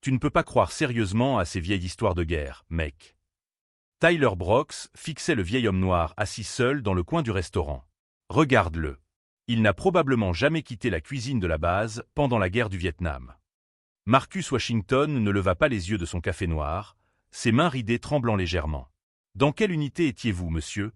Tu ne peux pas croire sérieusement à ces vieilles histoires de guerre, mec. Tyler Brooks fixait le vieil homme noir assis seul dans le coin du restaurant. Regarde-le. Il n'a probablement jamais quitté la cuisine de la base pendant la guerre du Vietnam. Marcus Washington ne leva pas les yeux de son café noir, ses mains ridées tremblant légèrement. « Dans quelle unité étiez-vous, monsieur »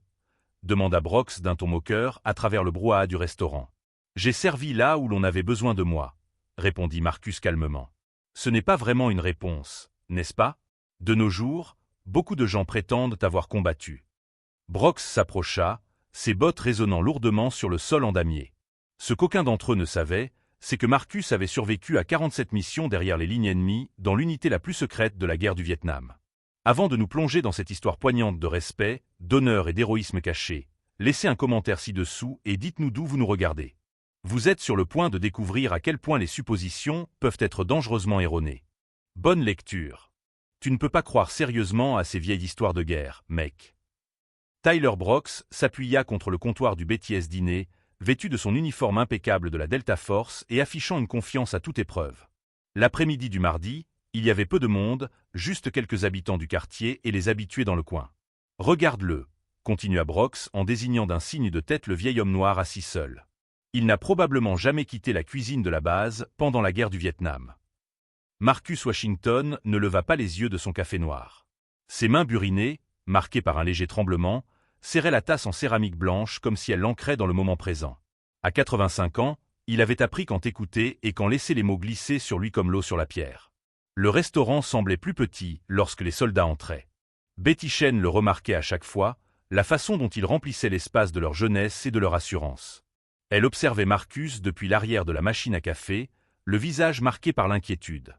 demanda Brooks d'un ton moqueur à travers le brouhaha du restaurant. « J'ai servi là où l'on avait besoin de moi » répondit Marcus calmement. Ce n'est pas vraiment une réponse, n'est-ce pas? De nos jours, beaucoup de gens prétendent avoir combattu. Brooks s'approcha, ses bottes résonnant lourdement sur le sol en damier. Ce qu'aucun d'entre eux ne savait, c'est que Marcus avait survécu à 47 missions derrière les lignes ennemies dans l'unité la plus secrète de la guerre du Vietnam. Avant de nous plonger dans cette histoire poignante de respect, d'honneur et d'héroïsme caché, laissez un commentaire ci-dessous et dites-nous d'où vous nous regardez. Vous êtes sur le point de découvrir à quel point les suppositions peuvent être dangereusement erronées. Bonne lecture. Tu ne peux pas croire sérieusement à ces vieilles histoires de guerre, mec. Tyler Brooks s'appuya contre le comptoir du BTS dîner, vêtu de son uniforme impeccable de la Delta Force et affichant une confiance à toute épreuve. L'après-midi du mardi, il y avait peu de monde, juste quelques habitants du quartier et les habitués dans le coin. « Regarde-le » continua Brooks en désignant d'un signe de tête le vieil homme noir assis seul. Il n'a probablement jamais quitté la cuisine de la base pendant la guerre du Vietnam. Marcus Washington ne leva pas les yeux de son café noir. Ses mains burinées, marquées par un léger tremblement, serraient la tasse en céramique blanche comme si elle l'ancrait dans le moment présent. À 85 ans, il avait appris quand écouter et quand laisser les mots glisser sur lui comme l'eau sur la pierre. Le restaurant semblait plus petit lorsque les soldats entraient. Betty Chen le remarquait à chaque fois, la façon dont ils remplissaient l'espace de leur jeunesse et de leur assurance. Elle observait Marcus depuis l'arrière de la machine à café, le visage marqué par l'inquiétude.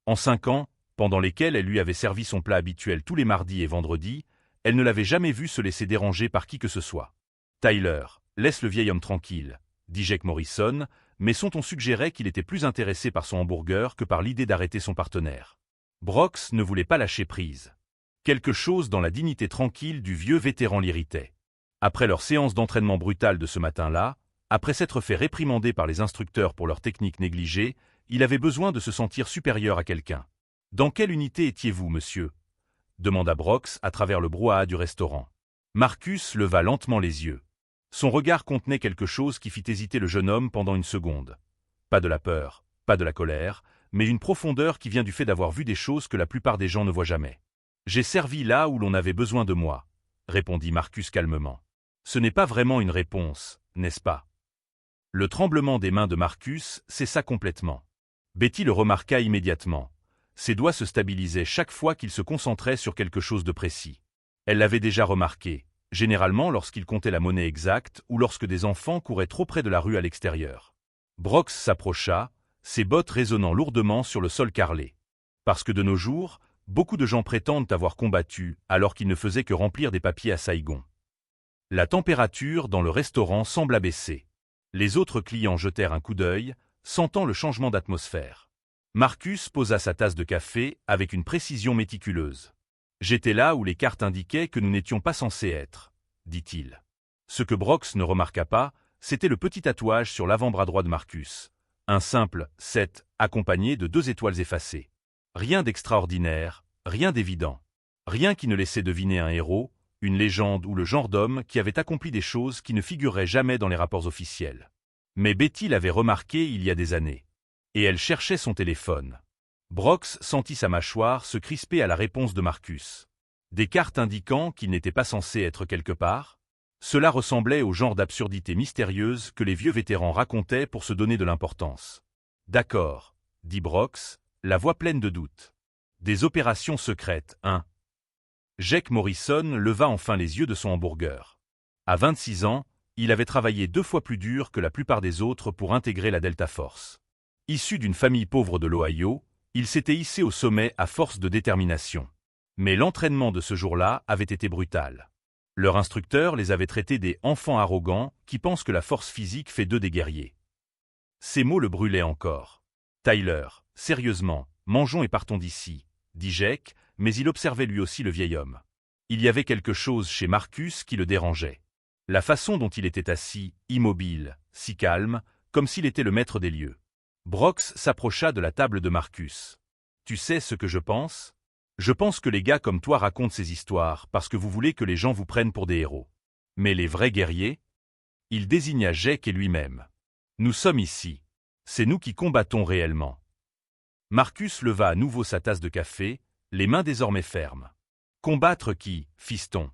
En 5 ans, pendant lesquels elle lui avait servi son plat habituel tous les mardis et vendredis, elle ne l'avait jamais vu se laisser déranger par qui que ce soit. « Tyler, laisse le vieil homme tranquille », dit Jake Morrison, mais son ton suggérait qu'il était plus intéressé par son hamburger que par l'idée d'arrêter son partenaire. Brooks ne voulait pas lâcher prise. Quelque chose dans la dignité tranquille du vieux vétéran l'irritait. Après leur séance d'entraînement brutale de ce matin-là, après s'être fait réprimander par les instructeurs pour leur technique négligée, il avait besoin de se sentir supérieur à quelqu'un. « Dans quelle unité étiez-vous, monsieur » demanda Brooks à travers le brouhaha du restaurant. Marcus leva lentement les yeux. Son regard contenait quelque chose qui fit hésiter le jeune homme pendant une seconde. Pas de la peur, pas de la colère, mais une profondeur qui vient du fait d'avoir vu des choses que la plupart des gens ne voient jamais. « J'ai servi là où l'on avait besoin de moi », répondit Marcus calmement. Ce n'est pas vraiment une réponse, n'est-ce pas? Le tremblement des mains de Marcus cessa complètement. Betty le remarqua immédiatement. Ses doigts se stabilisaient chaque fois qu'il se concentrait sur quelque chose de précis. Elle l'avait déjà remarqué, généralement lorsqu'il comptait la monnaie exacte ou lorsque des enfants couraient trop près de la rue à l'extérieur. Brooks s'approcha, ses bottes résonnant lourdement sur le sol carrelé. Parce que de nos jours, beaucoup de gens prétendent avoir combattu alors qu'ils ne faisaient que remplir des papiers à Saigon. La température dans le restaurant sembla baisser. Les autres clients jetèrent un coup d'œil, sentant le changement d'atmosphère. Marcus posa sa tasse de café avec une précision méticuleuse. « J'étais là où les cartes indiquaient que nous n'étions pas censés être, » dit-il. Ce que Brooks ne remarqua pas, c'était le petit tatouage sur l'avant-bras droit de Marcus. Un simple « 7 » accompagné de 2 étoiles effacées. Rien d'extraordinaire, rien d'évident. Rien qui ne laissait deviner un héros, une légende ou le genre d'homme qui avait accompli des choses qui ne figureraient jamais dans les rapports officiels. Mais Betty l'avait remarqué il y a des années. Et elle cherchait son téléphone. Brooks sentit sa mâchoire se crisper à la réponse de Marcus. Des cartes indiquant qu'il n'était pas censé être quelque part? Cela ressemblait au genre d'absurdité mystérieuse que les vieux vétérans racontaient pour se donner de l'importance. « D'accord, » dit Brooks, la voix pleine de doute. « Des opérations secrètes, hein ?» Jake Morrison leva enfin les yeux de son hamburger. À 26 ans, il avait travaillé 2 fois plus dur que la plupart des autres pour intégrer la Delta Force. Issu d'une famille pauvre de l'Ohio, il s'était hissé au sommet à force de détermination. Mais l'entraînement de ce jour-là avait été brutal. Leur instructeur les avait traités des « enfants arrogants qui pensent que la force physique fait d'eux des guerriers ». Ces mots le brûlaient encore. « Tyler, sérieusement, mangeons et partons d'ici », dit Jake, mais il observait lui aussi le vieil homme. Il y avait quelque chose chez Marcus qui le dérangeait. La façon dont il était assis, immobile, si calme, comme s'il était le maître des lieux. Brooks s'approcha de la table de Marcus. Tu sais ce que je pense? Je pense que les gars comme toi racontent ces histoires parce que vous voulez que les gens vous prennent pour des héros. Mais les vrais guerriers? Il désigna Jake et lui-même. Nous sommes ici. C'est nous qui combattons réellement. Marcus leva à nouveau sa tasse de café, les mains désormais fermes. Combattre qui, fiston?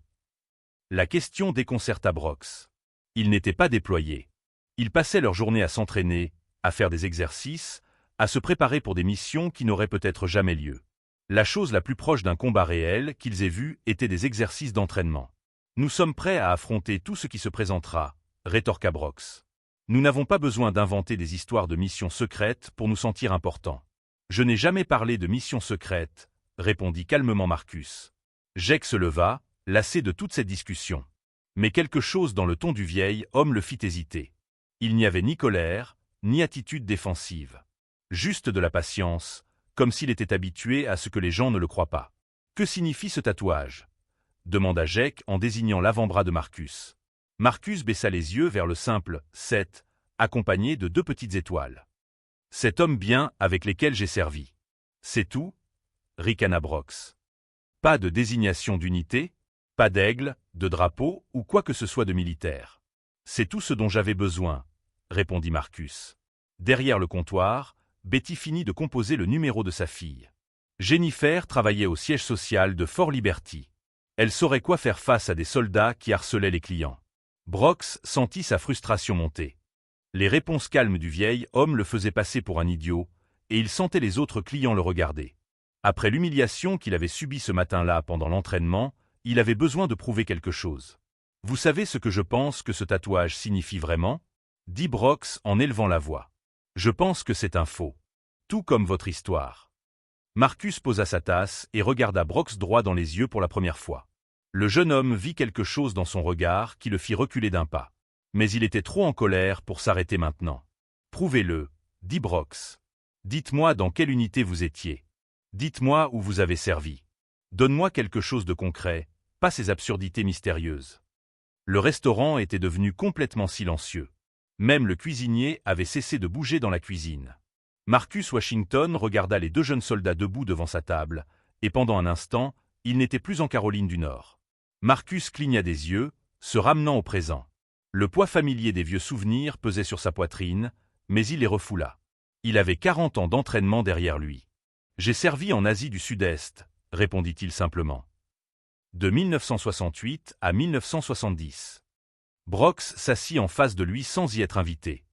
La question déconcerta Brox. Ils n'étaient pas déployés. Ils passaient leur journée à s'entraîner, à faire des exercices, à se préparer pour des missions qui n'auraient peut-être jamais lieu. La chose la plus proche d'un combat réel qu'ils aient vu était des exercices d'entraînement. Nous sommes prêts à affronter tout ce qui se présentera, rétorqua Brox. Nous n'avons pas besoin d'inventer des histoires de missions secrètes pour nous sentir importants. Je n'ai jamais parlé de missions secrètes, répondit calmement Marcus. Jake se leva, lassé de toute cette discussion. Mais quelque chose dans le ton du vieil homme le fit hésiter. Il n'y avait ni colère, ni attitude défensive. Juste de la patience, comme s'il était habitué à ce que les gens ne le croient pas. Que signifie ce tatouage? Demanda Jake en désignant l'avant-bras de Marcus. Marcus baissa les yeux vers le simple « 7 », accompagné de 2 petites étoiles. Cet homme bien avec lesquels j'ai servi. C'est tout? Ricana Brox. Pas de désignation d'unité, pas d'aigle, de drapeau ou quoi que ce soit de militaire. C'est tout ce dont j'avais besoin, répondit Marcus. Derrière le comptoir, Betty finit de composer le numéro de sa fille. Jennifer travaillait au siège social de Fort Liberty. Elle saurait quoi faire face à des soldats qui harcelaient les clients. Brox sentit sa frustration monter. Les réponses calmes du vieil homme le faisaient passer pour un idiot, et il sentait les autres clients le regarder. Après l'humiliation qu'il avait subie ce matin-là pendant l'entraînement, il avait besoin de prouver quelque chose. « Vous savez ce que je pense que ce tatouage signifie vraiment ?» dit Brox en élevant la voix. « Je pense que c'est un faux. Tout comme votre histoire. » Marcus posa sa tasse et regarda Brox droit dans les yeux pour la première fois. Le jeune homme vit quelque chose dans son regard qui le fit reculer d'un pas. Mais il était trop en colère pour s'arrêter maintenant. « Prouvez-le, » dit Brox. « Dites-moi dans quelle unité vous étiez. Dites-moi où vous avez servi. Donne-moi quelque chose de concret, pas ces absurdités mystérieuses. » Le restaurant était devenu complètement silencieux. Même le cuisinier avait cessé de bouger dans la cuisine. Marcus Washington regarda les 2 jeunes soldats debout devant sa table, et pendant un instant, il n'était plus en Caroline du Nord. Marcus cligna des yeux, se ramenant au présent. Le poids familier des vieux souvenirs pesait sur sa poitrine, mais il les refoula. Il avait 40 ans d'entraînement derrière lui. « J'ai servi en Asie du Sud-Est », répondit-il simplement. De 1968 à 1970. Brox s'assit en face de lui sans y être invité.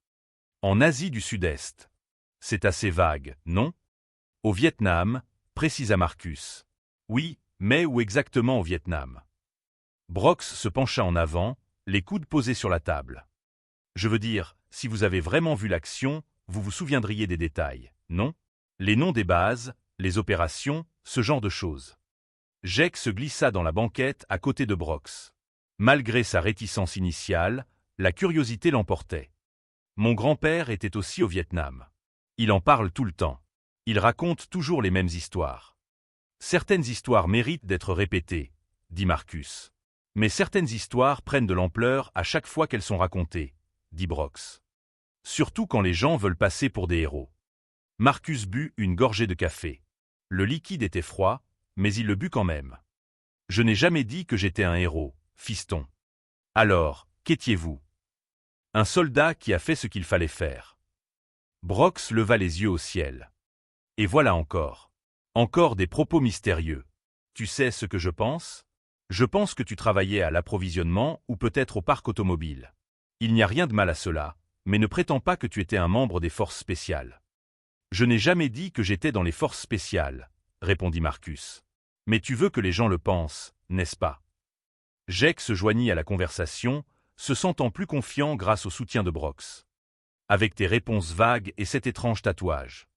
En Asie du Sud-Est. C'est assez vague, non? Au Vietnam, précisa Marcus. Oui, mais où exactement au Vietnam? Brox se pencha en avant, les coudes posés sur la table. Je veux dire, si vous avez vraiment vu l'action, vous vous souviendriez des détails, non? Les noms des bases, les opérations, ce genre de choses. Jake se glissa dans la banquette à côté de Brox. Malgré sa réticence initiale, la curiosité l'emportait. Mon grand-père était aussi au Vietnam. Il en parle tout le temps. Il raconte toujours les mêmes histoires. Certaines histoires méritent d'être répétées, dit Marcus. Mais certaines histoires prennent de l'ampleur à chaque fois qu'elles sont racontées, dit Brox. Surtout quand les gens veulent passer pour des héros. Marcus but une gorgée de café. Le liquide était froid, mais il le but quand même. Je n'ai jamais dit que j'étais un héros, fiston. Alors, qu'étiez-vous? Un soldat qui a fait ce qu'il fallait faire. Brox leva les yeux au ciel. Et voilà encore. Encore des propos mystérieux. Tu sais ce que je pense? Je pense que tu travaillais à l'approvisionnement ou peut-être au parc automobile. Il n'y a rien de mal à cela, mais ne prétends pas que tu étais un membre des forces spéciales. Je n'ai jamais dit que j'étais dans les forces spéciales, répondit Marcus. Mais tu veux que les gens le pensent, n'est-ce pas? Jake se joignit à la conversation, se sentant plus confiant grâce au soutien de Brox. Avec tes réponses vagues et cet étrange tatouage.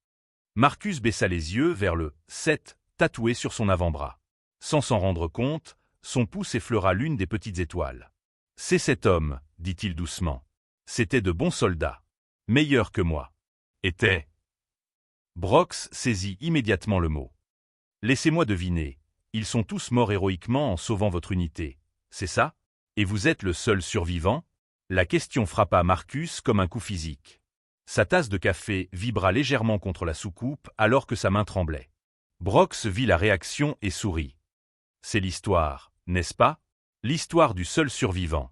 Marcus baissa les yeux vers le « 7 » tatoué sur son avant-bras. Sans s'en rendre compte, son pouce effleura l'une des petites étoiles. « C'est cet homme, » dit-il doucement. « C'était de bons soldats. Meilleurs que moi. » Était. Brox saisit immédiatement le mot. « Laissez-moi deviner. Ils sont tous morts héroïquement en sauvant votre unité. C'est ça? Et vous êtes le seul survivant? » La question frappa Marcus comme un coup physique. Sa tasse de café vibra légèrement contre la soucoupe alors que sa main tremblait. Brox vit la réaction et sourit. C'est l'histoire, n'est-ce pas? L'histoire du seul survivant.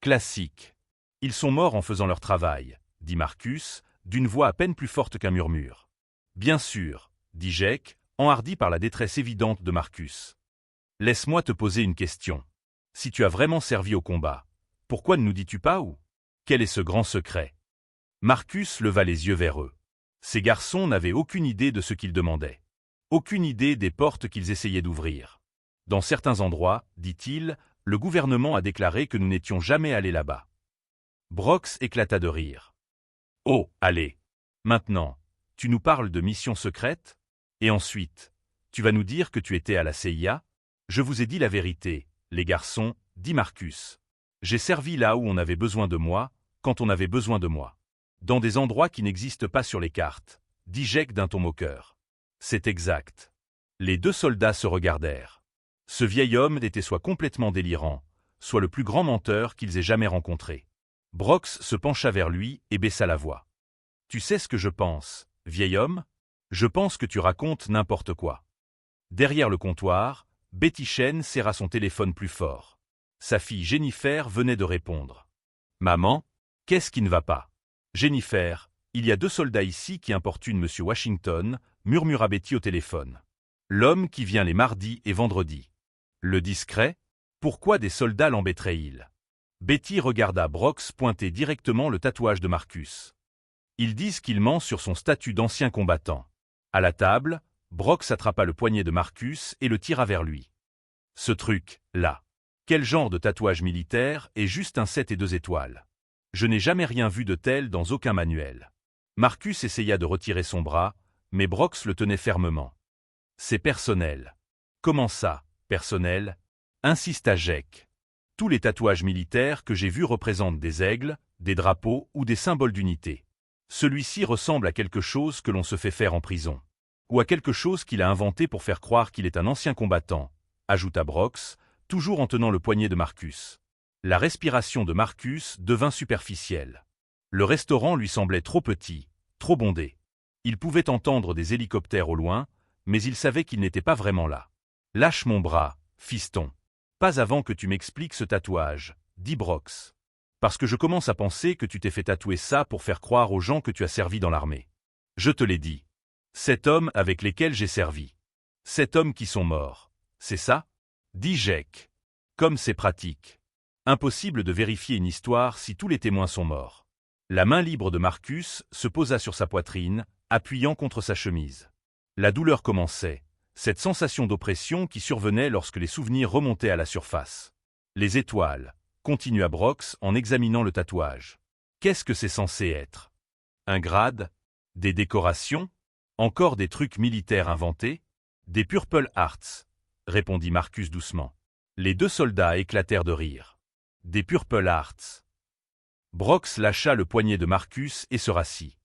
Classique. Ils sont morts en faisant leur travail, dit Marcus, d'une voix à peine plus forte qu'un murmure. Bien sûr, dit Jake, enhardi par la détresse évidente de Marcus. Laisse-moi te poser une question. Si tu as vraiment servi au combat, pourquoi ne nous dis-tu pas où? Quel est ce grand secret? Marcus leva les yeux vers eux. Ces garçons n'avaient aucune idée de ce qu'ils demandaient. Aucune idée des portes qu'ils essayaient d'ouvrir. Dans certains endroits, dit-il, le gouvernement a déclaré que nous n'étions jamais allés là-bas. Brox éclata de rire. Oh, allez. Maintenant, tu nous parles de mission secrète? Et ensuite, tu vas nous dire que tu étais à la CIA? Je vous ai dit la vérité, les garçons, dit Marcus. J'ai servi là où on avait besoin de moi, quand on avait besoin de moi. Dans des endroits qui n'existent pas sur les cartes, dit Jake d'un ton moqueur. C'est exact. Les deux soldats se regardèrent. Ce vieil homme était soit complètement délirant, soit le plus grand menteur qu'ils aient jamais rencontré. Brox se pencha vers lui et baissa la voix. Tu sais ce que je pense, vieil homme? Je pense que tu racontes n'importe quoi. Derrière le comptoir, Betty Chen serra son téléphone plus fort. Sa fille Jennifer venait de répondre. Maman, qu'est-ce qui ne va pas? Jennifer, il y a 2 soldats ici qui importunent M. Washington, murmura Betty au téléphone. L'homme qui vient les mardis et vendredis. Le discret? Pourquoi des soldats l'embêteraient-ils? Betty regarda Brox pointer directement le tatouage de Marcus. Ils disent qu'il ment sur son statut d'ancien combattant. À la table, Brox attrapa le poignet de Marcus et le tira vers lui. Ce truc, là. Quel genre de tatouage militaire est juste un 7 et 2 étoiles? Je n'ai jamais rien vu de tel dans aucun manuel. Marcus essaya de retirer son bras, mais Brox le tenait fermement. C'est personnel. Comment ça, personnel? Insista Jake. Tous les tatouages militaires que j'ai vus représentent des aigles, des drapeaux ou des symboles d'unité. Celui-ci ressemble à quelque chose que l'on se fait faire en prison. Ou à quelque chose qu'il a inventé pour faire croire qu'il est un ancien combattant, ajouta Brox, toujours en tenant le poignet de Marcus. La respiration de Marcus devint superficielle. Le restaurant lui semblait trop petit, trop bondé. Il pouvait entendre des hélicoptères au loin, mais il savait qu'ils n'étaient pas vraiment là. « Lâche mon bras, fiston. Pas avant que tu m'expliques ce tatouage, dit Brox. Parce que je commence à penser que tu t'es fait tatouer ça pour faire croire aux gens que tu as servi dans l'armée. Je te l'ai dit. 7 hommes avec lesquels j'ai servi. 7 hommes qui sont morts. C'est ça? Dit Jake. Comme c'est pratique. Impossible de vérifier une histoire si tous les témoins sont morts. La main libre de Marcus se posa sur sa poitrine, appuyant contre sa chemise. La douleur commençait, cette sensation d'oppression qui survenait lorsque les souvenirs remontaient à la surface. Les étoiles, continua Brox en examinant le tatouage. Qu'est-ce que c'est censé être? Un grade? Des décorations? Encore des trucs militaires inventés? Des Purple Hearts, répondit Marcus doucement. Les 2 soldats éclatèrent de rire. Des Purple Hearts. Brox lâcha le poignet de Marcus et se rassit.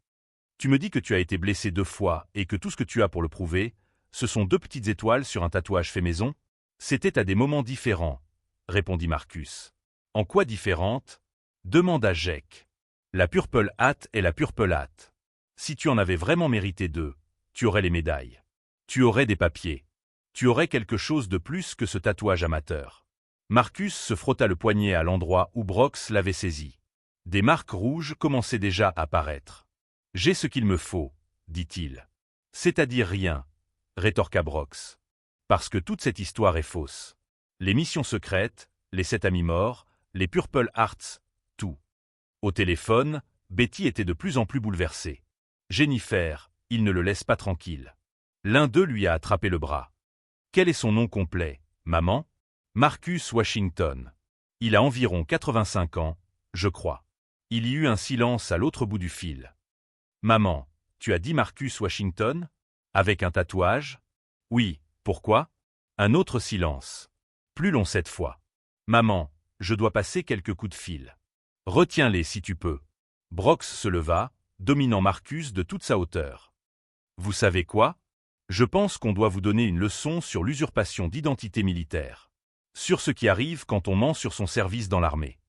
Tu me dis que tu as été blessé 2 fois et que tout ce que tu as pour le prouver, ce sont 2 petites étoiles sur un tatouage fait maison? C'était à des moments différents, répondit Marcus. En quoi différentes? Demanda Jake. La Purple Hat est la Purple Hat. Si tu en avais vraiment mérité 2, tu aurais les médailles. Tu aurais des papiers. Tu aurais quelque chose de plus que ce tatouage amateur. Marcus se frotta le poignet à l'endroit où Brox l'avait saisi. Des marques rouges commençaient déjà à apparaître. J'ai ce qu'il me faut, dit-il. C'est-à-dire rien, rétorqua Brox. Parce que toute cette histoire est fausse. Les missions secrètes, les 7 amis morts, les Purple Hearts, tout. Au téléphone, Betty était de plus en plus bouleversée. Jennifer, il ne le laisse pas tranquille. L'un d'eux lui a attrapé le bras. Quel est son nom complet, maman? Marcus Washington. Il a environ 85 ans, je crois. Il y eut un silence à l'autre bout du fil. Maman, tu as dit Marcus Washington? Avec un tatouage? Oui, pourquoi? Un autre silence. Plus long cette fois. Maman, je dois passer quelques coups de fil. Retiens-les si tu peux. Brox se leva, dominant Marcus de toute sa hauteur. Vous savez quoi? Je pense qu'on doit vous donner une leçon sur l'usurpation d'identité militaire. Sur ce qui arrive quand on ment sur son service dans l'armée.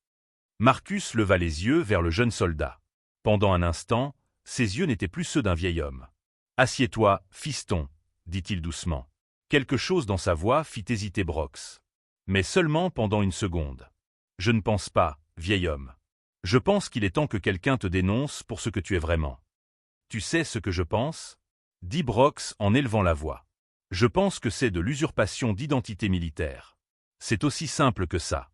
Marcus leva les yeux vers le jeune soldat. Pendant un instant, ses yeux n'étaient plus ceux d'un vieil homme. Assieds-toi, fiston, dit-il doucement. Quelque chose dans sa voix fit hésiter Brox. Mais seulement pendant une seconde. Je ne pense pas, vieil homme. Je pense qu'il est temps que quelqu'un te dénonce pour ce que tu es vraiment. Tu sais ce que je pense? Dit Brox en élevant la voix. Je pense que c'est de l'usurpation d'identité militaire. C'est aussi simple que ça.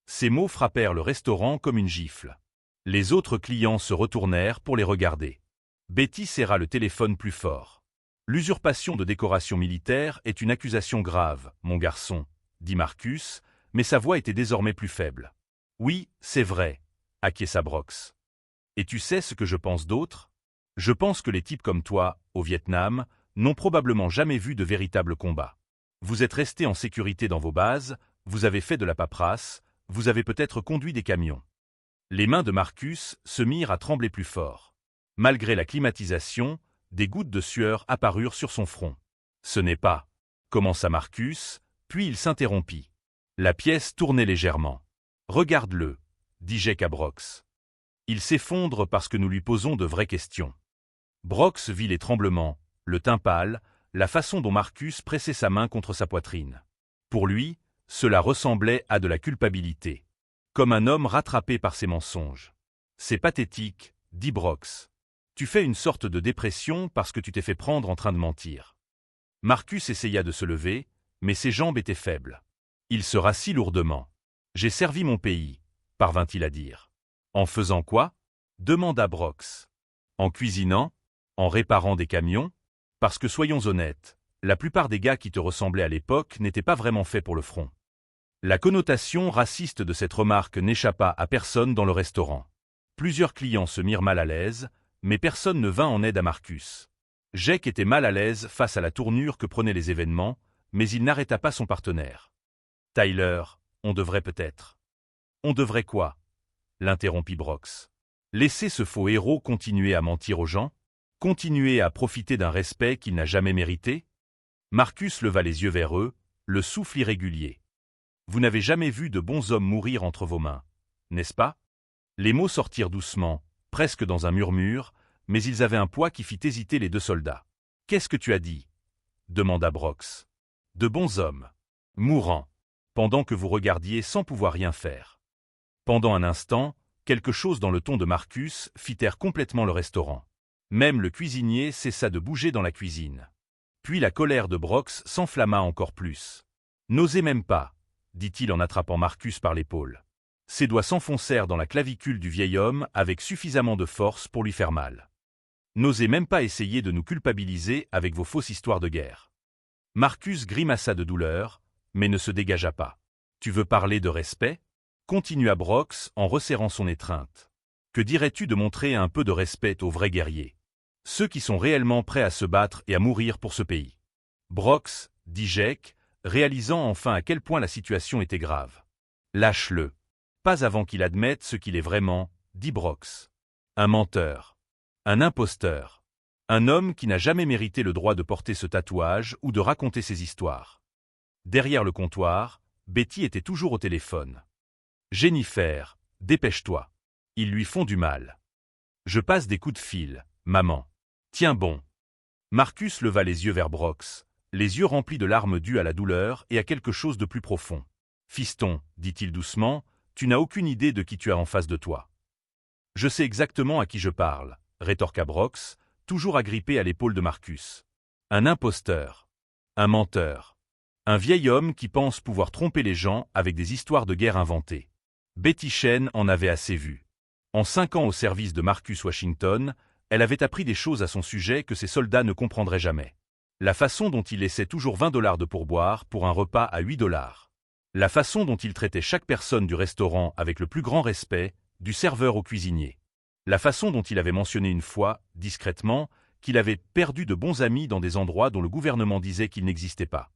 Ces mots frappèrent le restaurant comme une gifle. Les autres clients se retournèrent pour les regarder. Betty serra le téléphone plus fort. L'usurpation de décoration militaire est une accusation grave, mon garçon, dit Marcus, mais sa voix était désormais plus faible. Oui, c'est vrai, acquiesça Brox. Et tu sais ce que je pense d'autre? Je pense que les types comme toi, au Vietnam, n'ont probablement jamais vu de véritable combat. Vous êtes restés en sécurité dans vos bases, vous avez fait de la paperasse, vous avez peut-être conduit des camions. Les mains de Marcus se mirent à trembler plus fort. Malgré la climatisation, des gouttes de sueur apparurent sur son front. Ce n'est pas, commença Marcus, puis il s'interrompit. La pièce tournait légèrement. Regarde-le, dit Jake à Brox. Il s'effondre parce que nous lui posons de vraies questions. Brox vit les tremblements, le teint pâle, la façon dont Marcus pressait sa main contre sa poitrine. Pour lui, cela ressemblait à de la culpabilité. Comme un homme rattrapé par ses mensonges. C'est pathétique, dit Brox. Tu fais une sorte de dépression parce que tu t'es fait prendre en train de mentir. Marcus essaya de se lever, mais ses jambes étaient faibles. Il se rassit lourdement. J'ai servi mon pays, parvint-il à dire. En faisant quoi? Demanda Brox. En cuisinant? En réparant des camions? Parce que soyons honnêtes, la plupart des gars qui te ressemblaient à l'époque n'étaient pas vraiment faits pour le front. La connotation raciste de cette remarque n'échappa à personne dans le restaurant. Plusieurs clients se mirent mal à l'aise, mais personne ne vint en aide à Marcus. Jake était mal à l'aise face à la tournure que prenaient les événements, mais il n'arrêta pas son partenaire. « Tyler, on devrait peut-être. »« On devrait quoi ?» l'interrompit Brox. « Laisser ce faux héros continuer à mentir aux gens? Continuer à profiter d'un respect qu'il n'a jamais mérité? » Marcus leva les yeux vers eux, le souffle irrégulier. « Vous n'avez jamais vu de bons hommes mourir entre vos mains, n'est-ce pas ?» Les mots sortirent doucement, presque dans un murmure, mais ils avaient un poids qui fit hésiter les deux soldats. « Qu'est-ce que tu as dit ?» demanda Brox. « De bons hommes. Mourants. Pendant que vous regardiez sans pouvoir rien faire. » Pendant un instant, quelque chose dans le ton de Marcus fit taire complètement le restaurant. Même le cuisinier cessa de bouger dans la cuisine. Puis la colère de Brox s'enflamma encore plus. « N'osez même pas, » dit-il en attrapant Marcus par l'épaule. Ses doigts s'enfoncèrent dans la clavicule du vieil homme avec suffisamment de force pour lui faire mal. « N'osez même pas essayer de nous culpabiliser avec vos fausses histoires de guerre. » Marcus grimaça de douleur, mais ne se dégagea pas. « Tu veux parler de respect ?» continua Brox en resserrant son étreinte. « Que dirais-tu de montrer un peu de respect aux vrais guerriers? Ceux qui sont réellement prêts à se battre et à mourir pour ce pays. » Brox, dit Jake, réalisant enfin à quel point la situation était grave. « Lâche-le. Pas avant qu'il admette ce qu'il est vraiment, dit Brox. Un menteur. Un imposteur. Un homme qui n'a jamais mérité le droit de porter ce tatouage ou de raconter ses histoires. » Derrière le comptoir, Betty était toujours au téléphone. « Jennifer, dépêche-toi. Ils lui font du mal. »« Je passe des coups de fil, maman. Tiens bon. » Marcus leva les yeux vers Brox, les yeux remplis de larmes dues à la douleur et à quelque chose de plus profond. « Fiston, dit-il doucement, tu n'as aucune idée de qui tu as en face de toi. »« Je sais exactement à qui je parle, » rétorqua Brox, toujours agrippé à l'épaule de Marcus. « Un imposteur. Un menteur. Un vieil homme qui pense pouvoir tromper les gens avec des histoires de guerre inventées. » Betty Shen en avait assez vu. En 5 ans au service de Marcus Washington, elle avait appris des choses à son sujet que ses soldats ne comprendraient jamais. La façon dont il laissait toujours $20 de pourboire pour un repas à $8. La façon dont il traitait chaque personne du restaurant avec le plus grand respect, du serveur au cuisinier. La façon dont il avait mentionné une fois, discrètement, qu'il avait perdu de bons amis dans des endroits dont le gouvernement disait qu'ils n'existaient pas.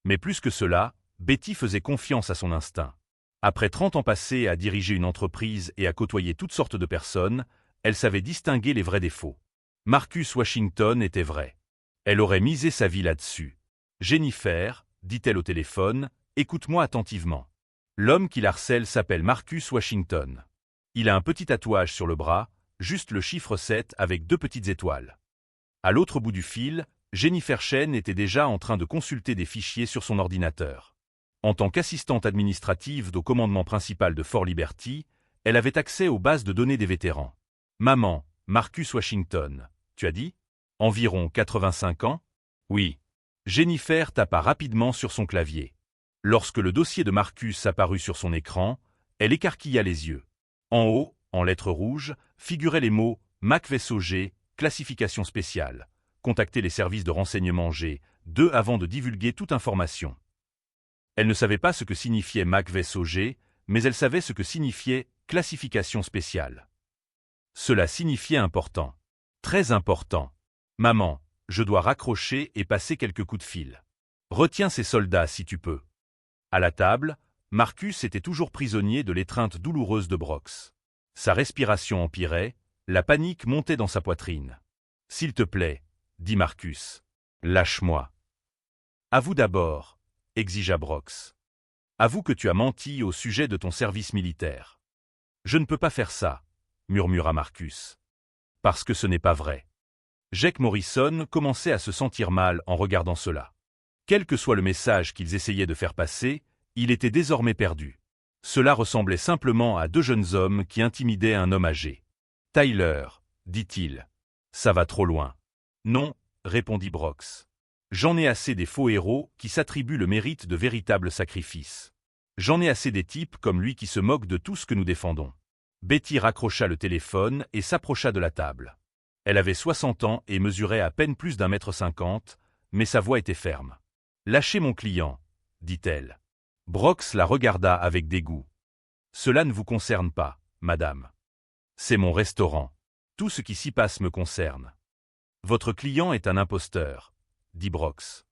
Mais plus que cela, Betty faisait confiance à son instinct. Après 30 ans passés à diriger une entreprise et à côtoyer toutes sortes de personnes, elle savait distinguer les vrais défauts. Marcus Washington était vrai. Elle aurait misé sa vie là-dessus. « Jennifer, dit-elle au téléphone, écoute-moi attentivement. L'homme qui l'harcèle s'appelle Marcus Washington. Il a un petit tatouage sur le bras, juste le chiffre 7 avec 2 petites étoiles. À l'autre bout du fil, Jennifer Chen était déjà en train de consulter des fichiers sur son ordinateur. En tant qu'assistante administrative au commandement principal de Fort Liberty, elle avait accès aux bases de données des vétérans. Maman, Marcus Washington, tu as dit? Environ 85 ans? Oui. Jennifer tapa rapidement sur son clavier. Lorsque le dossier de Marcus apparut sur son écran, elle écarquilla les yeux. En haut, en lettres rouges, figuraient les mots « Mac vaisseau G, classification spéciale ». Contacter les services de renseignement G2 avant de divulguer toute information. Elle ne savait pas ce que signifiait Mac vaisseau G, mais elle savait ce que signifiait classification spéciale. Cela signifiait important. Très important. Maman, je dois raccrocher et passer quelques coups de fil. Retiens ces soldats si tu peux. À la table, Marcus était toujours prisonnier de l'étreinte douloureuse de Brox. Sa respiration empirait, la panique montait dans sa poitrine. S'il te plaît, dit Marcus. Lâche-moi. Avoue d'abord, exigea Brox. Avoue que tu as menti au sujet de ton service militaire. Je ne peux pas faire ça, murmura Marcus. Parce que ce n'est pas vrai. Jake Morrison commençait à se sentir mal en regardant cela. Quel que soit le message qu'ils essayaient de faire passer, il était désormais perdu. Cela ressemblait simplement à deux jeunes hommes qui intimidaient un homme âgé. Tyler, dit-il. Ça va trop loin. Non, répondit Brox. J'en ai assez des faux héros qui s'attribuent le mérite de véritables sacrifices. J'en ai assez des types comme lui qui se moquent de tout ce que nous défendons. Betty raccrocha le téléphone et s'approcha de la table. Elle avait 60 ans et mesurait à peine plus d'1,50 m, mais sa voix était ferme. « Lâchez mon client, dit-elle. Brox la regarda avec dégoût. « Cela ne vous concerne pas, madame. C'est mon restaurant. Tout ce qui s'y passe me concerne. Votre client est un imposteur, dit Brox.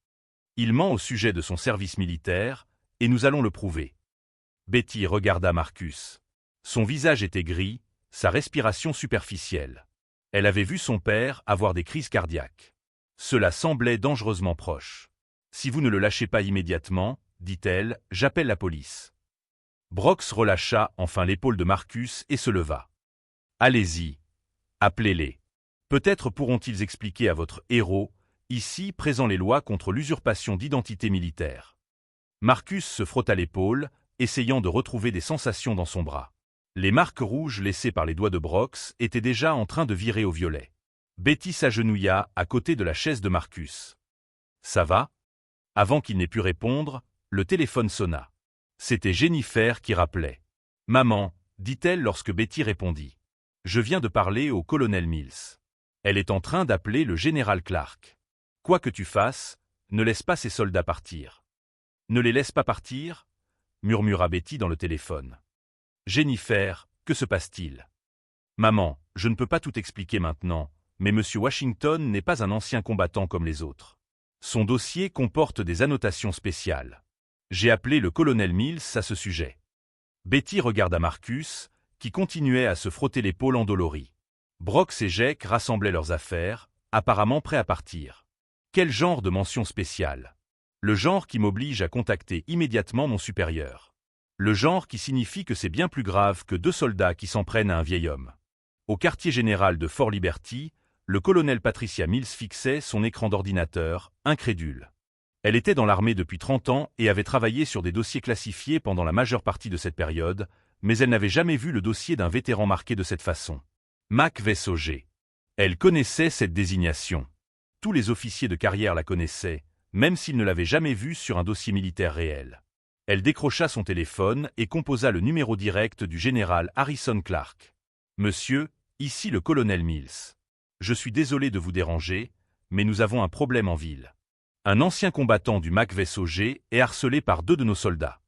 Il ment au sujet de son service militaire, et nous allons le prouver. » Betty regarda Marcus. Son visage était gris, sa respiration superficielle. Elle avait vu son père avoir des crises cardiaques. Cela semblait dangereusement proche. « Si vous ne le lâchez pas immédiatement, dit-elle, j'appelle la police. » Brox relâcha enfin l'épaule de Marcus et se leva. « Allez-y, appelez-les. Peut-être pourront-ils expliquer à votre héros, ici présent les lois contre l'usurpation d'identité militaire. » Marcus se frotta l'épaule, essayant de retrouver des sensations dans son bras. Les marques rouges laissées par les doigts de Brox étaient déjà en train de virer au violet. Betty s'agenouilla à côté de la chaise de Marcus. « Ça va ?» Avant qu'il n'ait pu répondre, le téléphone sonna. C'était Jennifer qui rappelait. « Maman, dit-elle lorsque Betty répondit. Je viens de parler au colonel Mills. Elle est en train d'appeler le général Clark. Quoi que tu fasses, ne laisse pas ces soldats partir. »« Ne les laisse pas partir ?» murmura Betty dans le téléphone. « Jennifer, que se passe-t-il ? » ?»« Maman, je ne peux pas tout expliquer maintenant, mais M. Washington n'est pas un ancien combattant comme les autres. Son dossier comporte des annotations spéciales. J'ai appelé le colonel Mills à ce sujet. » Betty regarda Marcus, qui continuait à se frotter l'épaule endolorie. Brox et Jake rassemblaient leurs affaires, apparemment prêts à partir. Quel genre de mention spéciale? Le genre qui m'oblige à contacter immédiatement mon supérieur. Le genre qui signifie que c'est bien plus grave que deux soldats qui s'en prennent à un vieil homme. Au quartier général de Fort Liberty, le colonel Patricia Mills fixait son écran d'ordinateur, incrédule. Elle était dans l'armée depuis 30 ans et avait travaillé sur des dossiers classifiés pendant la majeure partie de cette période, mais elle n'avait jamais vu le dossier d'un vétéran marqué de cette façon. Mac vaisseau G. Elle connaissait cette désignation. Tous les officiers de carrière la connaissaient, même s'ils ne l'avaient jamais vue sur un dossier militaire réel. Elle décrocha son téléphone et composa le numéro direct du général Harrison Clark. « Monsieur, ici le colonel Mills. Je suis désolé de vous déranger, mais nous avons un problème en ville. Un ancien combattant du Mac vaisseau G est harcelé par deux de nos soldats. »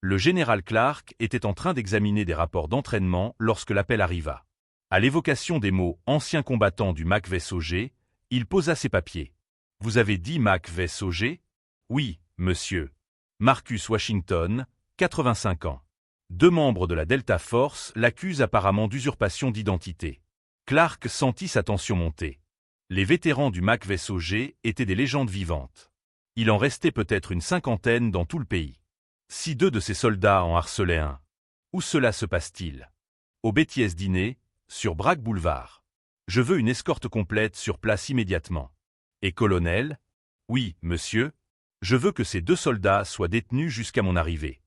Le général Clark était en train d'examiner des rapports d'entraînement lorsque l'appel arriva. À l'évocation des mots « ancien combattant du Mac vaisseau G », il posa ses papiers. « Vous avez dit Mac vaisseau G ?»« Oui, monsieur. Marcus Washington, 85 ans. Deux membres de la Delta Force l'accusent apparemment d'usurpation d'identité. » Clark sentit sa tension monter. Les vétérans du Mac vaisseau G étaient des légendes vivantes. Il en restait peut-être une 50aine dans tout le pays. Si deux de ces soldats en harcelaient un. Où cela se passe-t-il? Au Betty's Dîner, sur Bragg Boulevard. Je veux une escorte complète sur place immédiatement. Et colonel? Oui, monsieur. Je veux que ces 2 soldats soient détenus jusqu'à mon arrivée.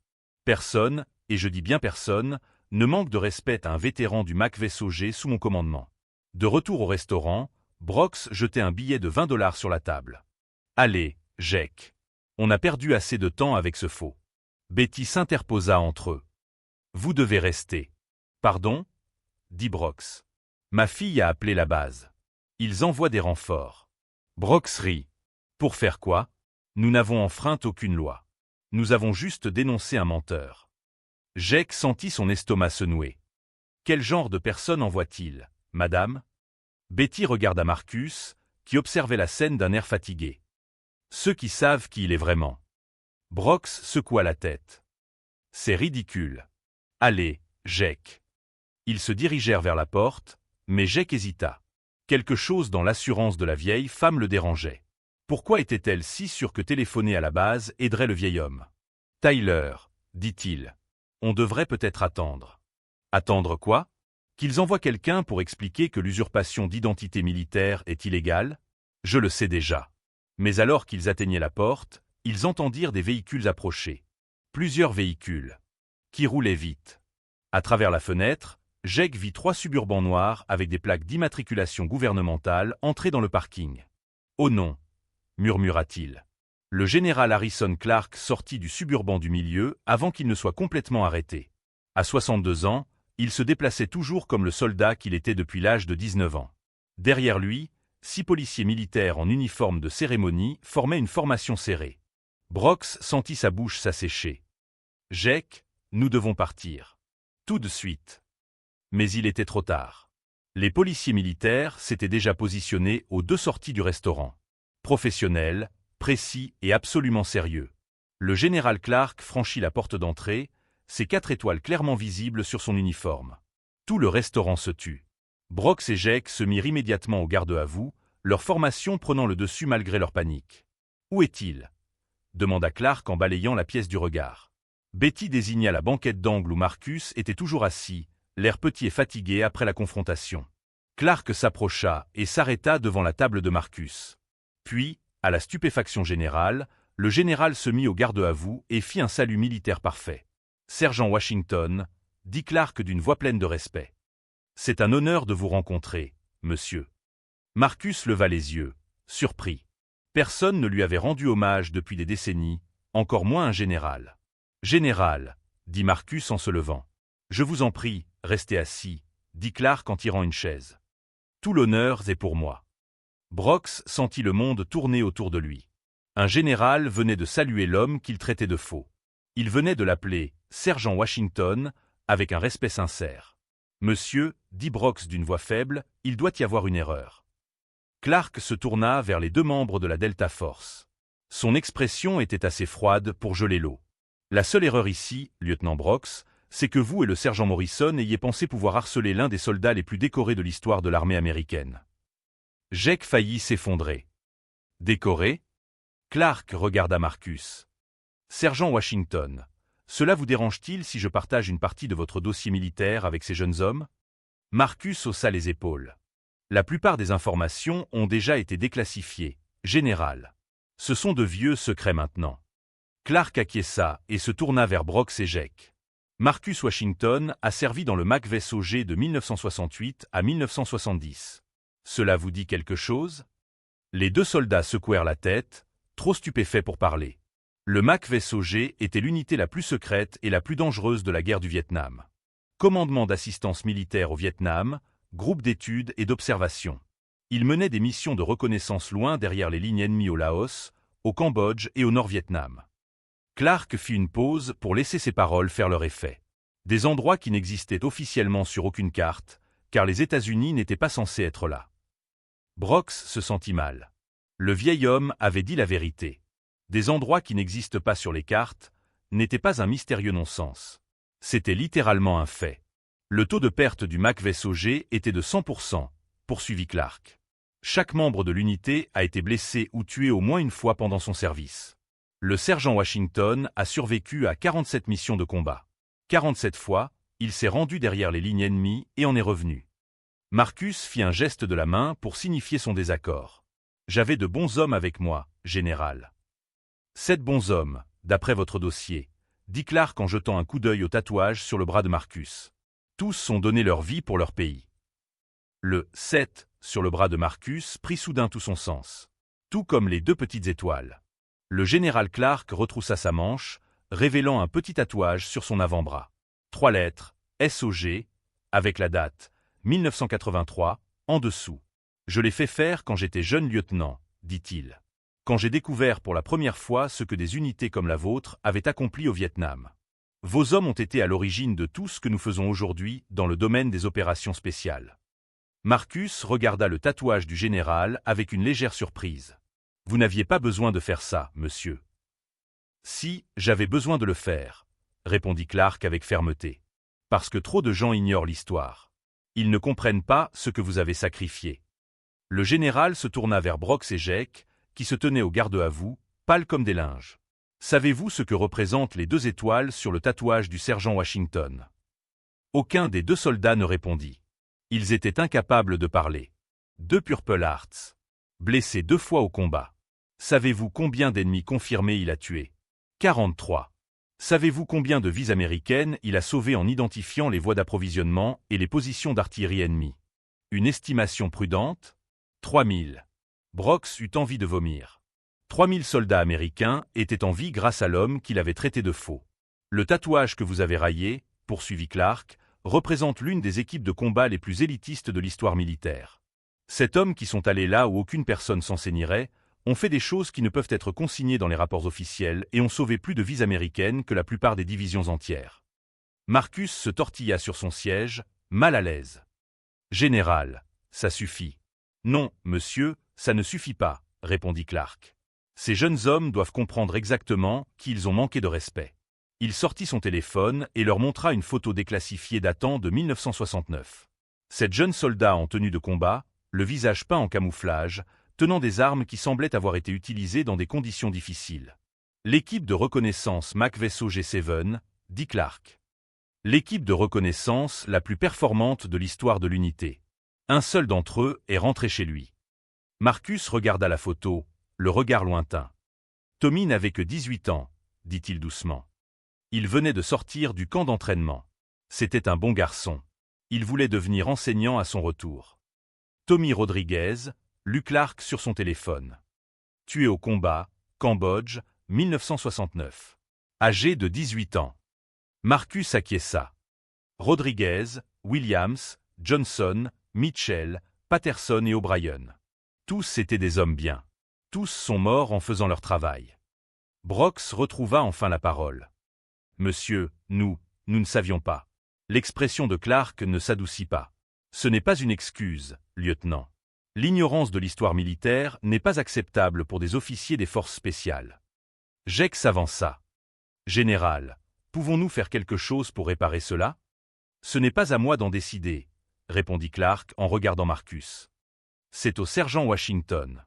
Personne, et je dis bien personne, ne manque de respect à un vétéran du McVSOG sous mon commandement. De retour au restaurant, Brox jetait un billet de 20 $ sur la table. Allez, Jake. On a perdu assez de temps avec ce faux. Betty s'interposa entre eux. Vous devez rester. Pardon? Dit Brox. Ma fille a appelé la base. Ils envoient des renforts. Brox rit. Pour faire quoi? Nous n'avons enfreint aucune loi. Nous avons juste dénoncé un menteur. Jake sentit son estomac se nouer. Quel genre de personne envoie-t-il, madame? Betty regarda Marcus, qui observait la scène d'un air fatigué. Ceux qui savent qui il est vraiment. Brox secoua la tête. C'est ridicule. Allez, Jake. Ils se dirigèrent vers la porte, mais Jake hésita. Quelque chose dans l'assurance de la vieille femme le dérangeait. Pourquoi était-elle si sûre que téléphoner à la base aiderait le vieil homme? Tyler, dit-il. On devrait peut-être attendre. Attendre quoi? Qu'ils envoient quelqu'un pour expliquer que l'usurpation d'identité militaire est illégale? Je le sais déjà. Mais alors qu'ils atteignaient la porte, ils entendirent des véhicules approcher. Plusieurs véhicules. Qui roulaient vite. À travers la fenêtre, Jake vit 3 suburbans noirs avec des plaques d'immatriculation gouvernementale entrer dans le parking. « Oh non !» murmura-t-il. Le général Harrison Clark sortit du suburban du milieu avant qu'il ne soit complètement arrêté. À 62 ans, il se déplaçait toujours comme le soldat qu'il était depuis l'âge de 19 ans. Derrière lui, 6 policiers militaires en uniforme de cérémonie formaient une formation serrée. Brox sentit sa bouche s'assécher. « Jake, nous devons partir. Tout de suite. » Mais il était trop tard. Les policiers militaires s'étaient déjà positionnés aux 2 sorties du restaurant. Professionnels, précis et absolument sérieux. Le général Clark franchit la porte d'entrée, ses 4 étoiles clairement visibles sur son uniforme. Tout le restaurant se tut. Brox et Jake se mirent immédiatement au garde-à-vous, leur formation prenant le dessus malgré leur panique. « Où est-il » demanda Clark en balayant la pièce du regard. Betty désigna la banquette d'angle où Marcus était toujours assis, l'air petit et fatigué après la confrontation. Clark s'approcha et s'arrêta devant la table de Marcus. Puis, à la stupéfaction générale, le général se mit au garde-à-vous et fit un salut militaire parfait. « Sergent Washington », dit Clark d'une voix pleine de respect. « C'est un honneur de vous rencontrer, monsieur. » Marcus leva les yeux, surpris. Personne ne lui avait rendu hommage depuis des décennies, encore moins un général. « Général », dit Marcus en se levant. « Je vous en prie, restez assis », dit Clark en tirant une chaise. « Tout l'honneur est pour moi. » Brox sentit le monde tourner autour de lui. Un général venait de saluer l'homme qu'il traitait de faux. Il venait de l'appeler « Sergent Washington » avec un respect sincère. « Monsieur », dit Brox d'une voix faible, « il doit y avoir une erreur. » Clark se tourna vers les 2 membres de la Delta Force. Son expression était assez froide pour geler l'eau. « La seule erreur ici, lieutenant Brox, c'est que vous et le sergent Morrison ayez pensé pouvoir harceler l'un des soldats les plus décorés de l'histoire de l'armée américaine. » Jake faillit s'effondrer. « Décoré ?» Clark regarda Marcus. « Sergent Washington, cela vous dérange-t-il si je partage une partie de votre dossier militaire avec ces jeunes hommes ?» Marcus haussa les épaules. « La plupart des informations ont déjà été déclassifiées, général. Ce sont de vieux secrets maintenant. » Clark acquiesça et se tourna vers Brox et Jake. Marcus Washington a servi dans le McVSOG de 1968 à 1970. Cela vous dit quelque chose? Les 2 soldats secouèrent la tête, trop stupéfaits pour parler. Le McVSOG était l'unité la plus secrète et la plus dangereuse de la guerre du Vietnam. Commandement d'assistance militaire au Vietnam, groupe d'études et d'observation. Il menait des missions de reconnaissance loin derrière les lignes ennemies au Laos, au Cambodge et au Nord-Vietnam. Clark fit une pause pour laisser ses paroles faire leur effet. Des endroits qui n'existaient officiellement sur aucune carte, car les États-Unis n'étaient pas censés être là. Brox se sentit mal. Le vieil homme avait dit la vérité. Des endroits qui n'existent pas sur les cartes n'étaient pas un mystérieux non-sens. C'était littéralement un fait. Le taux de perte du McVSOG était de 100%, poursuivit Clark. Chaque membre de l'unité a été blessé ou tué au moins une fois pendant son service. Le sergent Washington a survécu à 47 missions de combat. 47 fois, il s'est rendu derrière les lignes ennemies et en est revenu. Marcus fit un geste de la main pour signifier son désaccord. J'avais de bons hommes avec moi, général. 7 bons hommes, d'après votre dossier, dit Clark en jetant un coup d'œil au tatouage sur le bras de Marcus. Tous ont donné leur vie pour leur pays. Le 7 sur le bras de Marcus prit soudain tout son sens. Tout comme les 2 petites étoiles. Le général Clark retroussa sa manche, révélant un petit tatouage sur son avant-bras. 3 lettres, SOG, avec la date 1983, en dessous. Je l'ai fait faire quand j'étais jeune lieutenant, dit-il. Quand j'ai découvert pour la première fois ce que des unités comme la vôtre avaient accompli au Vietnam. Vos hommes ont été à l'origine de tout ce que nous faisons aujourd'hui dans le domaine des opérations spéciales. Marcus regarda le tatouage du général avec une légère surprise. Vous n'aviez pas besoin de faire ça, monsieur. Si, j'avais besoin de le faire, répondit Clark avec fermeté. Parce que trop de gens ignorent l'histoire. Ils ne comprennent pas ce que vous avez sacrifié. Le général se tourna vers Brox et Jake, qui se tenaient au garde à vous, pâles comme des linges. Savez-vous ce que représentent les 2 étoiles sur le tatouage du sergent Washington? Aucun des 2 soldats ne répondit. Ils étaient incapables de parler. 2 Purple Hearts. Blessé 2 fois au combat. Savez-vous combien d'ennemis confirmés il a tués? 43. Savez-vous combien de vies américaines il a sauvées en identifiant les voies d'approvisionnement et les positions d'artillerie ennemies? Une estimation prudente? 3000. Brox eut envie de vomir. 3000 soldats américains étaient en vie grâce à l'homme qu'il avait traité de faux. Le tatouage que vous avez raillé, poursuivit Clark, représente l'une des équipes de combat les plus élitistes de l'histoire militaire. Ces hommes qui sont allés là où aucune personne s'enseignerait, ont fait des choses qui ne peuvent être consignées dans les rapports officiels et ont sauvé plus de vies américaines que la plupart des divisions entières. Marcus se tortilla sur son siège, mal à l'aise. Général, ça suffit. Non, monsieur, ça ne suffit pas, répondit Clark. Ces jeunes hommes doivent comprendre exactement qu'ils ont manqué de respect. Il sortit son téléphone et leur montra une photo déclassifiée datant de 1969. Cette jeune soldat en tenue de combat, le visage peint en camouflage, tenant des armes qui semblaient avoir été utilisées dans des conditions difficiles. L'équipe de reconnaissance MacVeso G7, dit Clark. L'équipe de reconnaissance la plus performante de l'histoire de l'unité. Un seul d'entre eux est rentré chez lui. Marcus regarda la photo, le regard lointain. Tommy n'avait que 18 ans, dit-il doucement. Il venait de sortir du camp d'entraînement. C'était un bon garçon. Il voulait devenir enseignant à son retour. Tommy Rodriguez, lut Clark sur son téléphone. Tué au combat, Cambodge, 1969. Âgé de 18 ans. Marcus acquiesça. Rodriguez, Williams, Johnson, Mitchell, Patterson et O'Brien. Tous étaient des hommes bien. Tous sont morts en faisant leur travail. Brox retrouva enfin la parole. Monsieur, nous ne savions pas. L'expression de Clark ne s'adoucit pas. Ce n'est pas une excuse, lieutenant. L'ignorance de l'histoire militaire n'est pas acceptable pour des officiers des forces spéciales. Jake s'avança. Général, pouvons-nous faire quelque chose pour réparer cela? Ce n'est pas à moi d'en décider, répondit Clark en regardant Marcus. C'est au sergent Washington.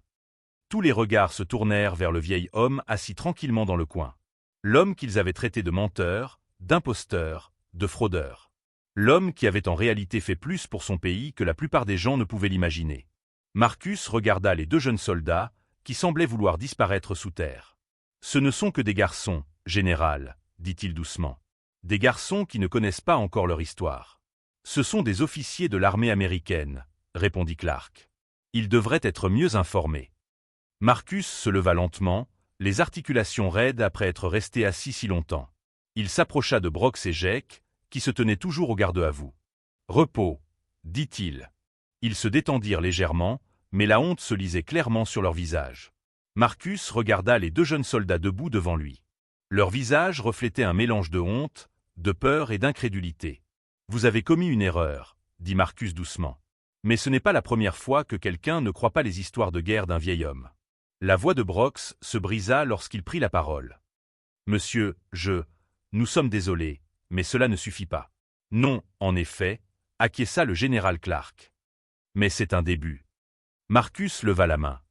Tous les regards se tournèrent vers le vieil homme assis tranquillement dans le coin. L'homme qu'ils avaient traité de menteur, d'imposteur, de fraudeur. L'homme qui avait en réalité fait plus pour son pays que la plupart des gens ne pouvaient l'imaginer. Marcus regarda les 2 jeunes soldats, qui semblaient vouloir disparaître sous terre. Ce ne sont que des garçons, général, dit-il doucement. Des garçons qui ne connaissent pas encore leur histoire. Ce sont des officiers de l'armée américaine, répondit Clark. Ils devraient être mieux informés. Marcus se leva lentement, les articulations raides après être resté assis si longtemps. Il s'approcha de Brox et Jake, qui se tenaient toujours au garde à vous. Repos, dit-il. Ils se détendirent légèrement, mais la honte se lisait clairement sur leur visage. Marcus regarda les 2 jeunes soldats debout devant lui. Leur visage reflétait un mélange de honte, de peur et d'incrédulité. Vous avez commis une erreur, dit Marcus doucement. Mais ce n'est pas la première fois que quelqu'un ne croit pas les histoires de guerre d'un vieil homme. La voix de Brox se brisa lorsqu'il prit la parole. Monsieur, nous sommes désolés, mais cela ne suffit pas. Non, en effet, acquiesça le général Clark. Mais c'est un début. Marcus leva la main.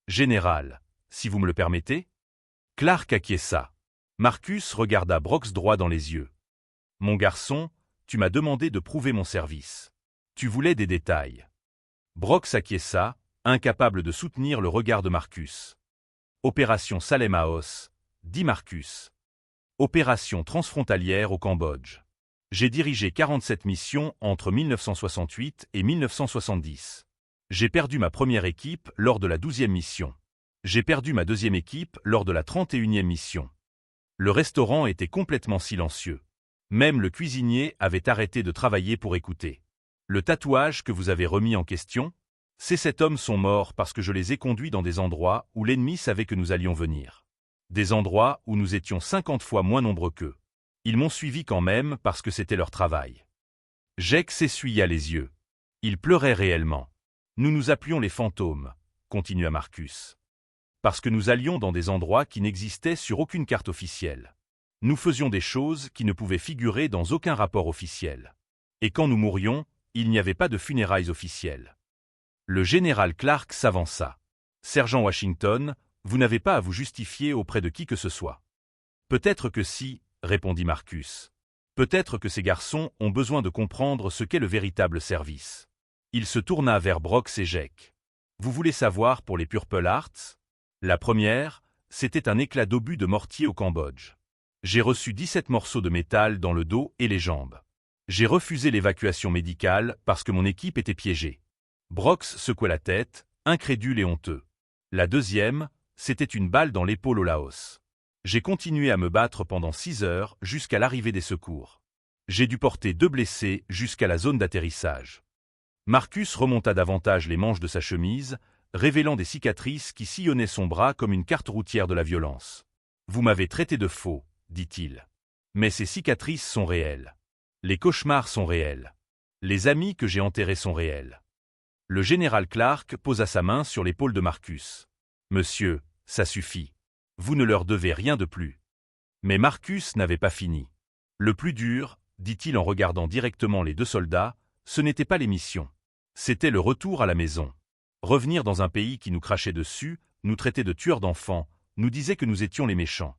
Général, si vous me le permettez? Clark acquiesça. Marcus regarda Brox droit dans les yeux. Mon garçon, tu m'as demandé de prouver mon service. Tu voulais des détails. Brox acquiesça, incapable de soutenir le regard de Marcus. Opération Salem Aos, dit Marcus. Opération transfrontalière au Cambodge. J'ai dirigé 47 missions entre 1968 et 1970. J'ai perdu ma première équipe lors de la 12e mission. J'ai perdu ma deuxième équipe lors de la 31e mission. Le restaurant était complètement silencieux. Même le cuisinier avait arrêté de travailler pour écouter. Le tatouage que vous avez remis en question? Ces 7 hommes sont morts parce que je les ai conduits dans des endroits où l'ennemi savait que nous allions venir. Des endroits où nous étions 50 fois moins nombreux qu'eux. Ils m'ont suivi quand même parce que c'était leur travail. Jake s'essuya les yeux. Il pleurait réellement. Nous nous appelions les fantômes, continua Marcus. Parce que nous allions dans des endroits qui n'existaient sur aucune carte officielle. Nous faisions des choses qui ne pouvaient figurer dans aucun rapport officiel. Et quand nous mourions, il n'y avait pas de funérailles officielles. Le général Clark s'avança. Sergent Washington, vous n'avez pas à vous justifier auprès de qui que ce soit. Peut-être que si, répondit Marcus. Peut-être que ces garçons ont besoin de comprendre ce qu'est le véritable service. Il se tourna vers Brox et Jake. Vous voulez savoir pour les Purple Hearts? La première, c'était un éclat d'obus de mortier au Cambodge. J'ai reçu 17 morceaux de métal dans le dos et les jambes. J'ai refusé l'évacuation médicale parce que mon équipe était piégée. Brox secouait la tête, incrédule et honteux. La deuxième, c'était une balle dans l'épaule au Laos. J'ai continué à me battre pendant 6 heures jusqu'à l'arrivée des secours. J'ai dû porter 2 blessés jusqu'à la zone d'atterrissage. Marcus remonta davantage les manches de sa chemise, révélant des cicatrices qui sillonnaient son bras comme une carte routière de la violence. « Vous m'avez traité de faux, dit-il. Mais ces cicatrices sont réelles. Les cauchemars sont réels. Les amis que j'ai enterrés sont réels. » Le général Clark posa sa main sur l'épaule de Marcus. « Monsieur, ça suffit. Vous ne leur devez rien de plus. » Mais Marcus n'avait pas fini. « Le plus dur, dit-il en regardant directement les 2 soldats, ce n'était pas les missions. C'était le retour à la maison. Revenir dans un pays qui nous crachait dessus, nous traitait de tueurs d'enfants, nous disait que nous étions les méchants. »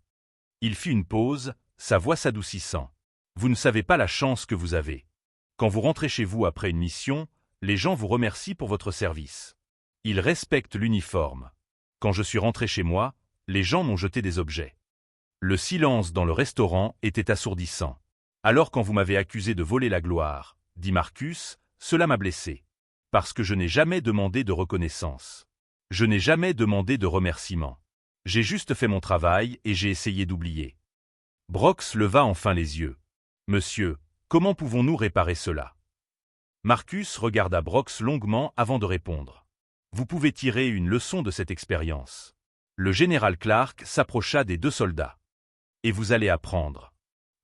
Il fit une pause, sa voix s'adoucissant. « Vous ne savez pas la chance que vous avez. Quand vous rentrez chez vous après une mission, les gens vous remercient pour votre service. Ils respectent l'uniforme. Quand je suis rentré chez moi, les gens m'ont jeté des objets. Le silence dans le restaurant était assourdissant. Alors quand vous m'avez accusé de voler la gloire, dit Marcus, cela m'a blessé. Parce que je n'ai jamais demandé de reconnaissance. Je n'ai jamais demandé de remerciement. J'ai juste fait mon travail et j'ai essayé d'oublier. Brox leva enfin les yeux. Monsieur, comment pouvons-nous réparer cela? Marcus regarda Brox longuement avant de répondre. Vous pouvez tirer une leçon de cette expérience. Le général Clark s'approcha des 2 soldats. Et vous allez apprendre.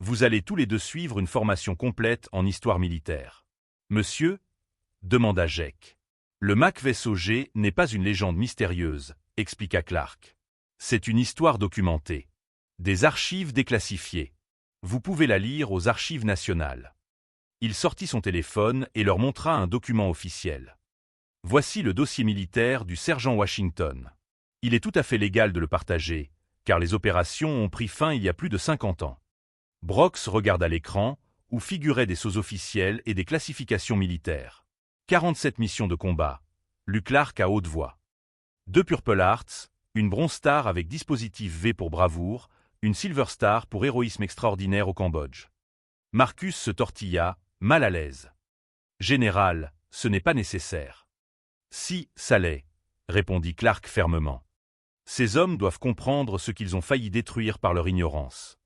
Vous allez tous les 2 suivre une formation complète en histoire militaire. Monsieur? Demanda Jake. Le MAC-VSOG n'est pas une légende mystérieuse, expliqua Clark. C'est une histoire documentée. Des archives déclassifiées. Vous pouvez la lire aux archives nationales. Il sortit son téléphone et leur montra un document officiel. Voici le dossier militaire du sergent Washington. Il est tout à fait légal de le partager, car les opérations ont pris fin il y a plus de 50 ans. Brox regarda l'écran, où figuraient des sous-officiels et des classifications militaires. 47 missions de combat, lut Clark à haute voix. 2 Purple Hearts, une Bronze Star avec dispositif V pour bravoure, une Silver Star pour héroïsme extraordinaire au Cambodge. Marcus se tortilla, mal à l'aise. « Général, ce n'est pas nécessaire. »« Si, ça l'est, » répondit Clark fermement. « Ces hommes doivent comprendre ce qu'ils ont failli détruire par leur ignorance. »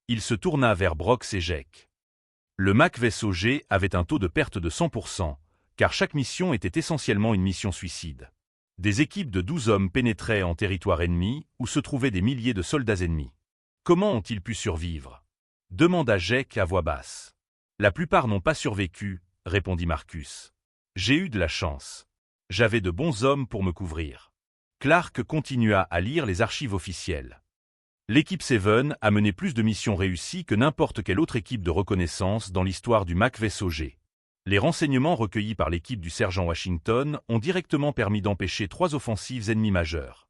Il se tourna vers Brox et Jake. Le MAC-VSOG avait un taux de perte de 100%, car chaque mission était essentiellement une mission suicide. Des équipes de 12 hommes pénétraient en territoire ennemi où se trouvaient des milliers de soldats ennemis. Comment ont-ils pu survivre? Demanda Jake à voix basse. La plupart n'ont pas survécu, répondit Marcus. J'ai eu de la chance. J'avais de bons hommes pour me couvrir. Clark continua à lire les archives officielles. L'équipe Seven a mené plus de missions réussies que n'importe quelle autre équipe de reconnaissance dans l'histoire du MAC-VSOG. Les renseignements recueillis par l'équipe du sergent Washington ont directement permis d'empêcher 3 offensives ennemies majeures.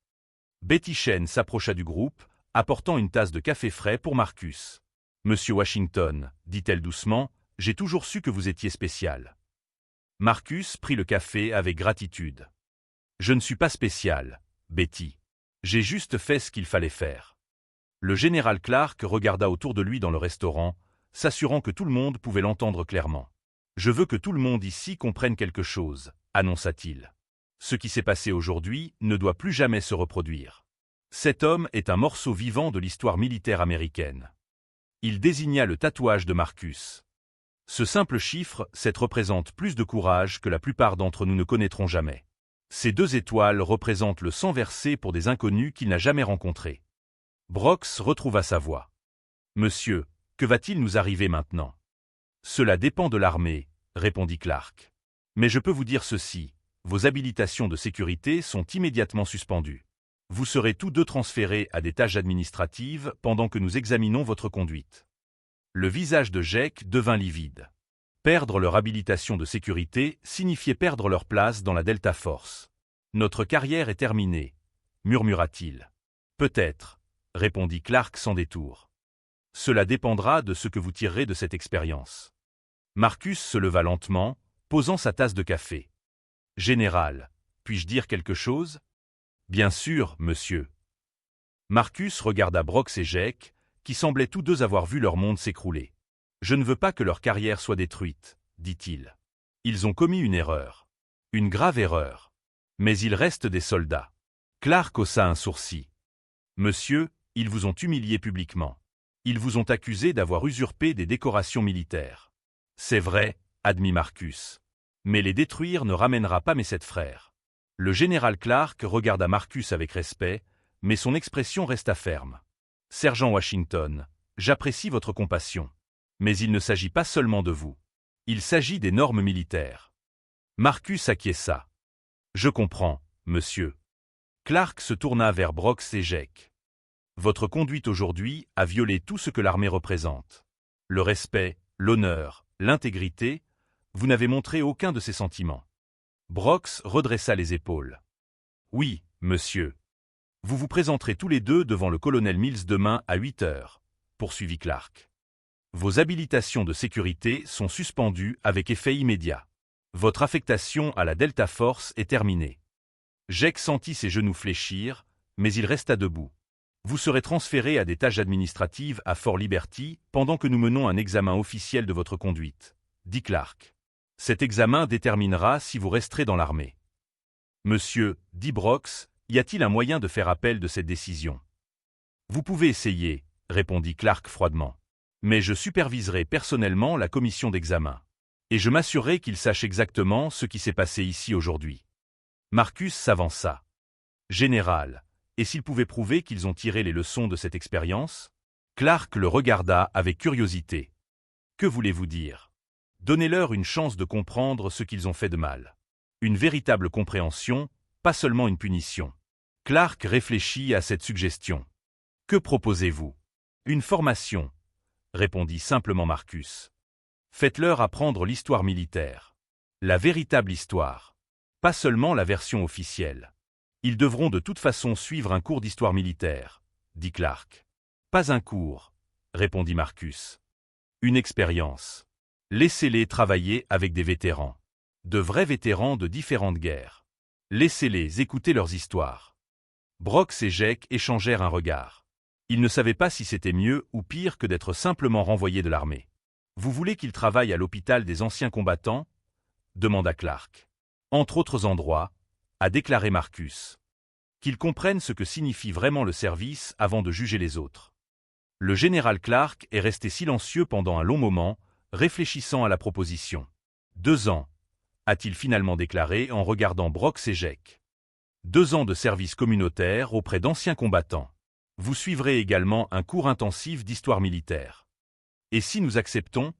Betty Shen s'approcha du groupe, apportant une tasse de café frais pour Marcus. « Monsieur Washington, dit-elle doucement, j'ai toujours su que vous étiez spécial. » Marcus prit le café avec gratitude. Je ne suis pas spécial, Betty. J'ai juste fait ce qu'il fallait faire. Le général Clark regarda autour de lui dans le restaurant, s'assurant que tout le monde pouvait l'entendre clairement. « Je veux que tout le monde ici comprenne quelque chose », annonça-t-il. « Ce qui s'est passé aujourd'hui ne doit plus jamais se reproduire. Cet homme est un morceau vivant de l'histoire militaire américaine. » Il désigna le tatouage de Marcus. Ce simple chiffre, 7 représente plus de courage que la plupart d'entre nous ne connaîtront jamais. Ces 2 étoiles représentent le sang versé pour des inconnus qu'il n'a jamais rencontrés. Brox retrouva sa voix. « Monsieur, que va-t-il nous arriver maintenant ?»« Cela dépend de l'armée, » répondit Clark. « Mais je peux vous dire ceci, vos habilitations de sécurité sont immédiatement suspendues. Vous serez tous 2 transférés à des tâches administratives pendant que nous examinons votre conduite. » Le visage de Jake devint livide. Perdre leur habilitation de sécurité signifiait perdre leur place dans la Delta Force. « Notre carrière est terminée, » murmura-t-il. « Peut-être, » répondit Clark sans détour. « Cela dépendra de ce que vous tirerez de cette expérience. » Marcus se leva lentement, posant sa tasse de café. « Général, puis-je dire quelque chose ?»« Bien sûr, monsieur. » Marcus regarda Brox et Jake, qui semblaient tous 2 avoir vu leur monde s'écrouler. « Je ne veux pas que leur carrière soit détruite, » dit-il. « Ils ont commis une erreur. Une grave erreur. Mais ils restent des soldats. » Clark haussa un sourcil. « Monsieur, ils vous ont humilié publiquement. Ils vous ont accusé d'avoir usurpé des décorations militaires. »« C'est vrai, » admit Marcus. « Mais les détruire ne ramènera pas mes 7 frères. » Le général Clark regarda Marcus avec respect, mais son expression resta ferme. « Sergent Washington, j'apprécie votre compassion. Mais il ne s'agit pas seulement de vous. Il s'agit des normes militaires. » Marcus acquiesça. « Je comprends, monsieur. » Clark se tourna vers Brox et Jake. « Votre conduite aujourd'hui a violé tout ce que l'armée représente. Le respect, l'honneur, l'intégrité, vous n'avez montré aucun de ces sentiments. » Brox redressa les épaules. « Oui, monsieur. Vous vous présenterez tous les 2 devant le colonel Mills demain à 8 heures, » poursuivit Clark. « Vos habilitations de sécurité sont suspendues avec effet immédiat. Votre affectation à la Delta Force est terminée. » Jake sentit ses genoux fléchir, mais il resta debout. « Vous serez transféré à des tâches administratives à Fort Liberty pendant que nous menons un examen officiel de votre conduite, » dit Clark. « Cet examen déterminera si vous resterez dans l'armée. »« Monsieur, » dit Brox, « y a-t-il un moyen de faire appel de cette décision ?»« Vous pouvez essayer, » répondit Clark froidement. « Mais je superviserai personnellement la commission d'examen. Et je m'assurerai qu'ils sachent exactement ce qui s'est passé ici aujourd'hui. » Marcus s'avança. « Général, et s'ils pouvaient prouver qu'ils ont tiré les leçons de cette expérience ?» Clark le regarda avec curiosité. « Que voulez-vous dire ? Donnez-leur une chance de comprendre ce qu'ils ont fait de mal. Une véritable compréhension, pas seulement une punition. » Clark réfléchit à cette suggestion. « Que proposez-vous ? » ?»« Une formation, » répondit simplement Marcus. « Faites-leur apprendre l'histoire militaire. La véritable histoire. Pas seulement la version officielle. Ils devront de toute façon suivre un cours d'histoire militaire, » dit Clark. « Pas un cours, » répondit Marcus. « Une expérience. Laissez-les travailler avec des vétérans. De vrais vétérans de différentes guerres. Laissez-les écouter leurs histoires. » Brox et Jake échangèrent un regard. Ils ne savaient pas si c'était mieux ou pire que d'être simplement renvoyés de l'armée. « Vous voulez qu'ils travaillent à l'hôpital des anciens combattants ?» demanda Clark. « Entre autres endroits, » a déclaré Marcus. « Qu'ils comprennent ce que signifie vraiment le service avant de juger les autres. » Le général Clark est resté silencieux pendant un long moment, réfléchissant à la proposition. « 2 ans, » a-t-il finalement déclaré en regardant Brox et Jake. « 2 ans de service communautaire auprès d'anciens combattants. Vous suivrez également un cours intensif d'histoire militaire. »« Et si nous acceptons ?»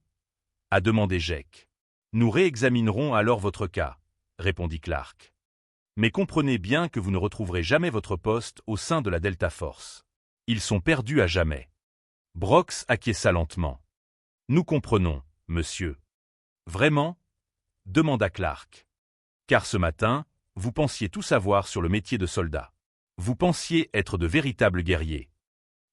a demandé Jake. « Nous réexaminerons alors votre cas, » répondit Clark. « Mais comprenez bien que vous ne retrouverez jamais votre poste au sein de la Delta Force. Ils sont perdus à jamais. » Brox acquiesça lentement. « Nous comprenons, monsieur. »« Vraiment ?» demanda Clark. « Car ce matin, vous pensiez tout savoir sur le métier de soldat. Vous pensiez être de véritables guerriers. »«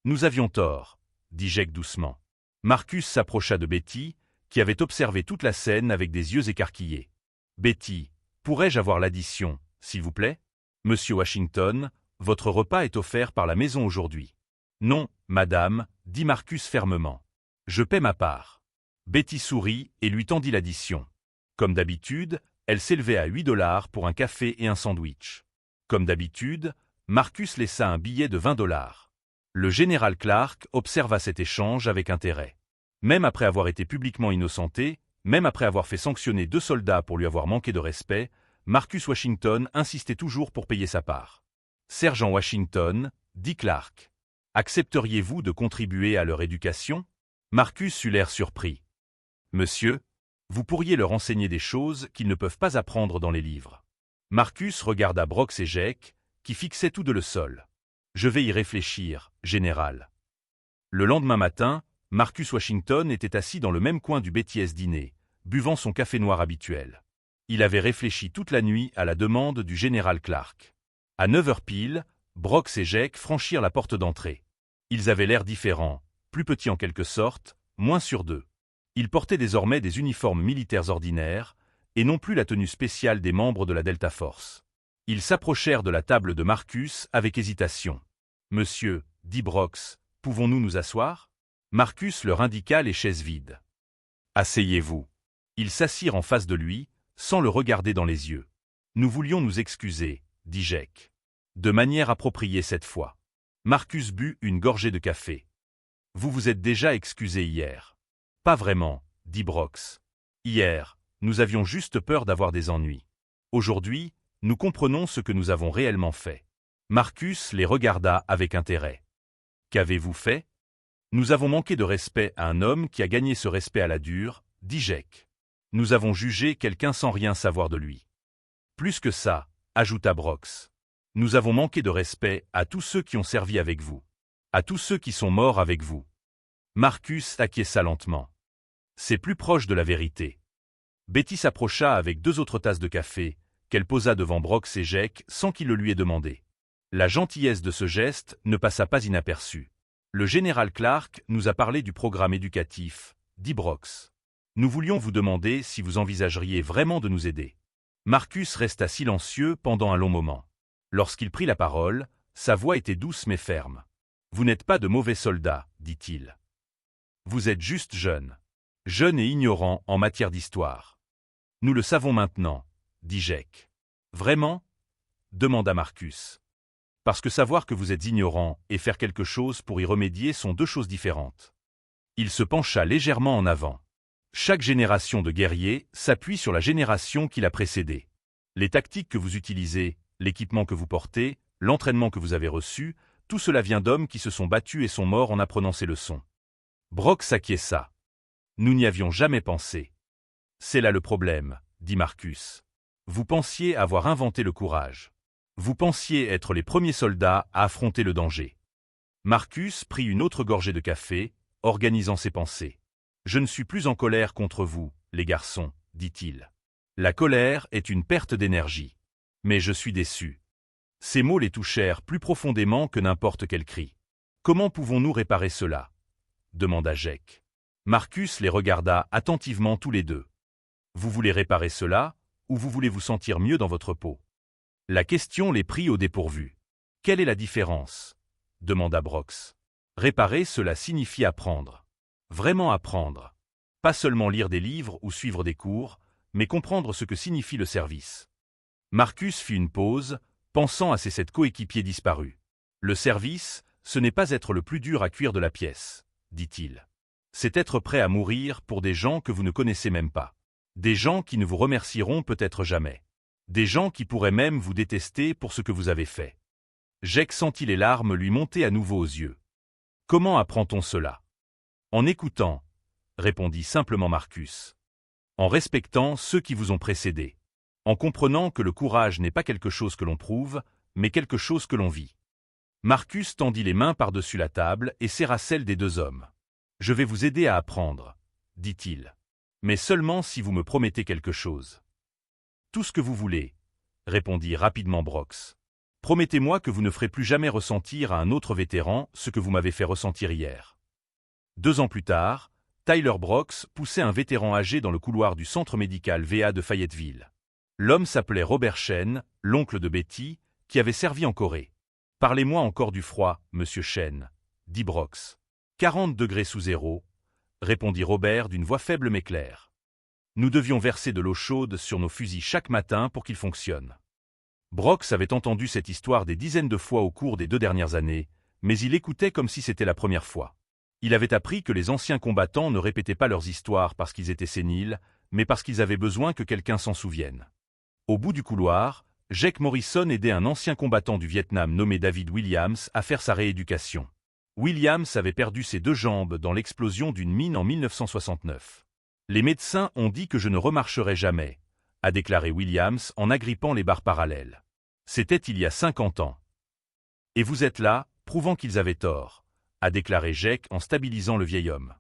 Nous avions tort, » dit Jake doucement. Marcus s'approcha de Betty, qui avait observé toute la scène avec des yeux écarquillés. « Betty, pourrais-je avoir l'addition, s'il vous plaît » Monsieur Washington, votre repas est offert par la maison aujourd'hui. Non, madame, dit Marcus fermement. Je paie ma part. Betty sourit et lui tendit l'addition. Comme d'habitude, elle s'élevait à 8 $ pour un café et un sandwich. Comme d'habitude, Marcus laissa un billet de 20 $. Le général Clark observa cet échange avec intérêt. Même après avoir été publiquement innocenté, même après avoir fait sanctionner 2 soldats pour lui avoir manqué de respect, Marcus Washington insistait toujours pour payer sa part. Sergent Washington, dit Clark, accepteriez-vous de contribuer à leur éducation? Marcus eut l'air surpris. Monsieur, vous pourriez leur enseigner des choses qu'ils ne peuvent pas apprendre dans les livres. Marcus regarda Brox et Jake, qui fixaient tous deux le sol. Je vais y réfléchir, général. Le lendemain matin, Marcus Washington était assis dans le même coin du BTS dîner, buvant son café noir habituel. Il avait réfléchi toute la nuit à la demande du général Clark. À 9 h pile, Brox et Jake franchirent la porte d'entrée. Ils avaient l'air différents, plus petits en quelque sorte, moins sûrs d'eux. Ils portaient désormais des uniformes militaires ordinaires, et non plus la tenue spéciale des membres de la Delta Force. Ils s'approchèrent de la table de Marcus avec hésitation. « Monsieur, dit Brox, pouvons-nous nous asseoir ?» Marcus leur indiqua les chaises vides. « Asseyez-vous. » Ils s'assirent en face de lui, sans le regarder dans les yeux. « Nous voulions nous excuser, » dit Jake. De manière appropriée cette fois. Marcus but une gorgée de café. « Vous vous êtes déjà excusé hier. »« Pas vraiment, » dit Brox. « Hier, nous avions juste peur d'avoir des ennuis. Aujourd'hui, nous comprenons ce que nous avons réellement fait. » Marcus les regarda avec intérêt. « Qu'avez-vous fait ?»« Nous avons manqué de respect à un homme qui a gagné ce respect à la dure, » dit Jake. « Nous avons jugé quelqu'un sans rien savoir de lui. »« Plus que ça, » ajouta Brox. « Nous avons manqué de respect à tous ceux qui ont servi avec vous. À tous ceux qui sont morts avec vous. » Marcus acquiesça lentement. « C'est plus proche de la vérité. » Betty s'approcha avec 2 autres tasses de café, qu'elle posa devant Brox et Jake sans qu'il le lui ait demandé. La gentillesse de ce geste ne passa pas inaperçue. « Le général Clark nous a parlé du programme éducatif, » dit Brox. « Nous voulions vous demander si vous envisageriez vraiment de nous aider. » Marcus resta silencieux pendant un long moment. Lorsqu'il prit la parole, sa voix était douce mais ferme. « Vous n'êtes pas de mauvais soldats, dit-il. Vous êtes juste jeunes. Jeunes et ignorants en matière d'histoire. Nous le savons maintenant, dit Jake. Vraiment? Demanda Marcus. Parce que savoir que vous êtes ignorant et faire quelque chose pour y remédier sont 2 choses différentes. Il se pencha légèrement en avant. Chaque génération de guerriers s'appuie sur la génération qui l'a précédée. Les tactiques que vous utilisez, l'équipement que vous portez, l'entraînement que vous avez reçu, tout cela vient d'hommes qui se sont battus et sont morts en apprenant ces leçons. Brock s'acquiesça. Nous n'y avions jamais pensé. C'est là le problème, dit Marcus. Vous pensiez avoir inventé le courage. Vous pensiez être les premiers soldats à affronter le danger. Marcus prit une autre gorgée de café, organisant ses pensées. Je ne suis plus en colère contre vous, les garçons, dit-il. La colère est une perte d'énergie. Mais je suis déçu. Ces mots les touchèrent plus profondément que n'importe quel cri. Comment pouvons-nous réparer cela? Demanda Jake. Marcus les regarda attentivement tous les deux. Vous voulez réparer cela, ou vous voulez vous sentir mieux dans votre peau? La question les prit au dépourvu. Quelle est la différence? Demanda Brox. Réparer, cela signifie apprendre. Vraiment apprendre. Pas seulement lire des livres ou suivre des cours, mais comprendre ce que signifie le service. Marcus fit une pause, pensant à ses 7 coéquipiers disparus. Le service, ce n'est pas être le plus dur à cuire de la pièce, dit-il. C'est être prêt à mourir pour des gens que vous ne connaissez même pas. Des gens qui ne vous remercieront peut-être jamais. Des gens qui pourraient même vous détester pour ce que vous avez fait. Jake sentit les larmes lui monter à nouveau aux yeux. Comment apprend-on cela? En écoutant, répondit simplement Marcus. En respectant ceux qui vous ont précédés. En comprenant que le courage n'est pas quelque chose que l'on prouve, mais quelque chose que l'on vit. Marcus tendit les mains par-dessus la table et serra celles des 2 hommes. Je vais vous aider à apprendre, dit-il. Mais seulement si vous me promettez quelque chose. Tout ce que vous voulez, répondit rapidement Brox. Promettez-moi que vous ne ferez plus jamais ressentir à un autre vétéran ce que vous m'avez fait ressentir hier. 2 ans plus tard, Tyler Brox poussait un vétéran âgé dans le couloir du centre médical VA de Fayetteville. L'homme s'appelait Robert Shen, l'oncle de Betty, qui avait servi en Corée. « Parlez-moi encore du froid, monsieur Chen, » dit Brox. « 40 degrés sous zéro, » répondit Robert d'une voix faible mais claire. Nous devions verser de l'eau chaude sur nos fusils chaque matin pour qu'ils fonctionnent. Brox avait entendu cette histoire des dizaines de fois au cours des 2 dernières années, mais il écoutait comme si c'était la première fois. Il avait appris que les anciens combattants ne répétaient pas leurs histoires parce qu'ils étaient séniles, mais parce qu'ils avaient besoin que quelqu'un s'en souvienne. Au bout du couloir, Jake Morrison aidait un ancien combattant du Vietnam nommé David Williams à faire sa rééducation. Williams avait perdu ses 2 jambes dans l'explosion d'une mine en 1969. « Les médecins ont dit que je ne remarcherai jamais », a déclaré Williams en agrippant les barres parallèles. C'était il y a 50 ans. « Et vous êtes là, prouvant qu'ils avaient tort », a déclaré Jake en stabilisant le vieil homme.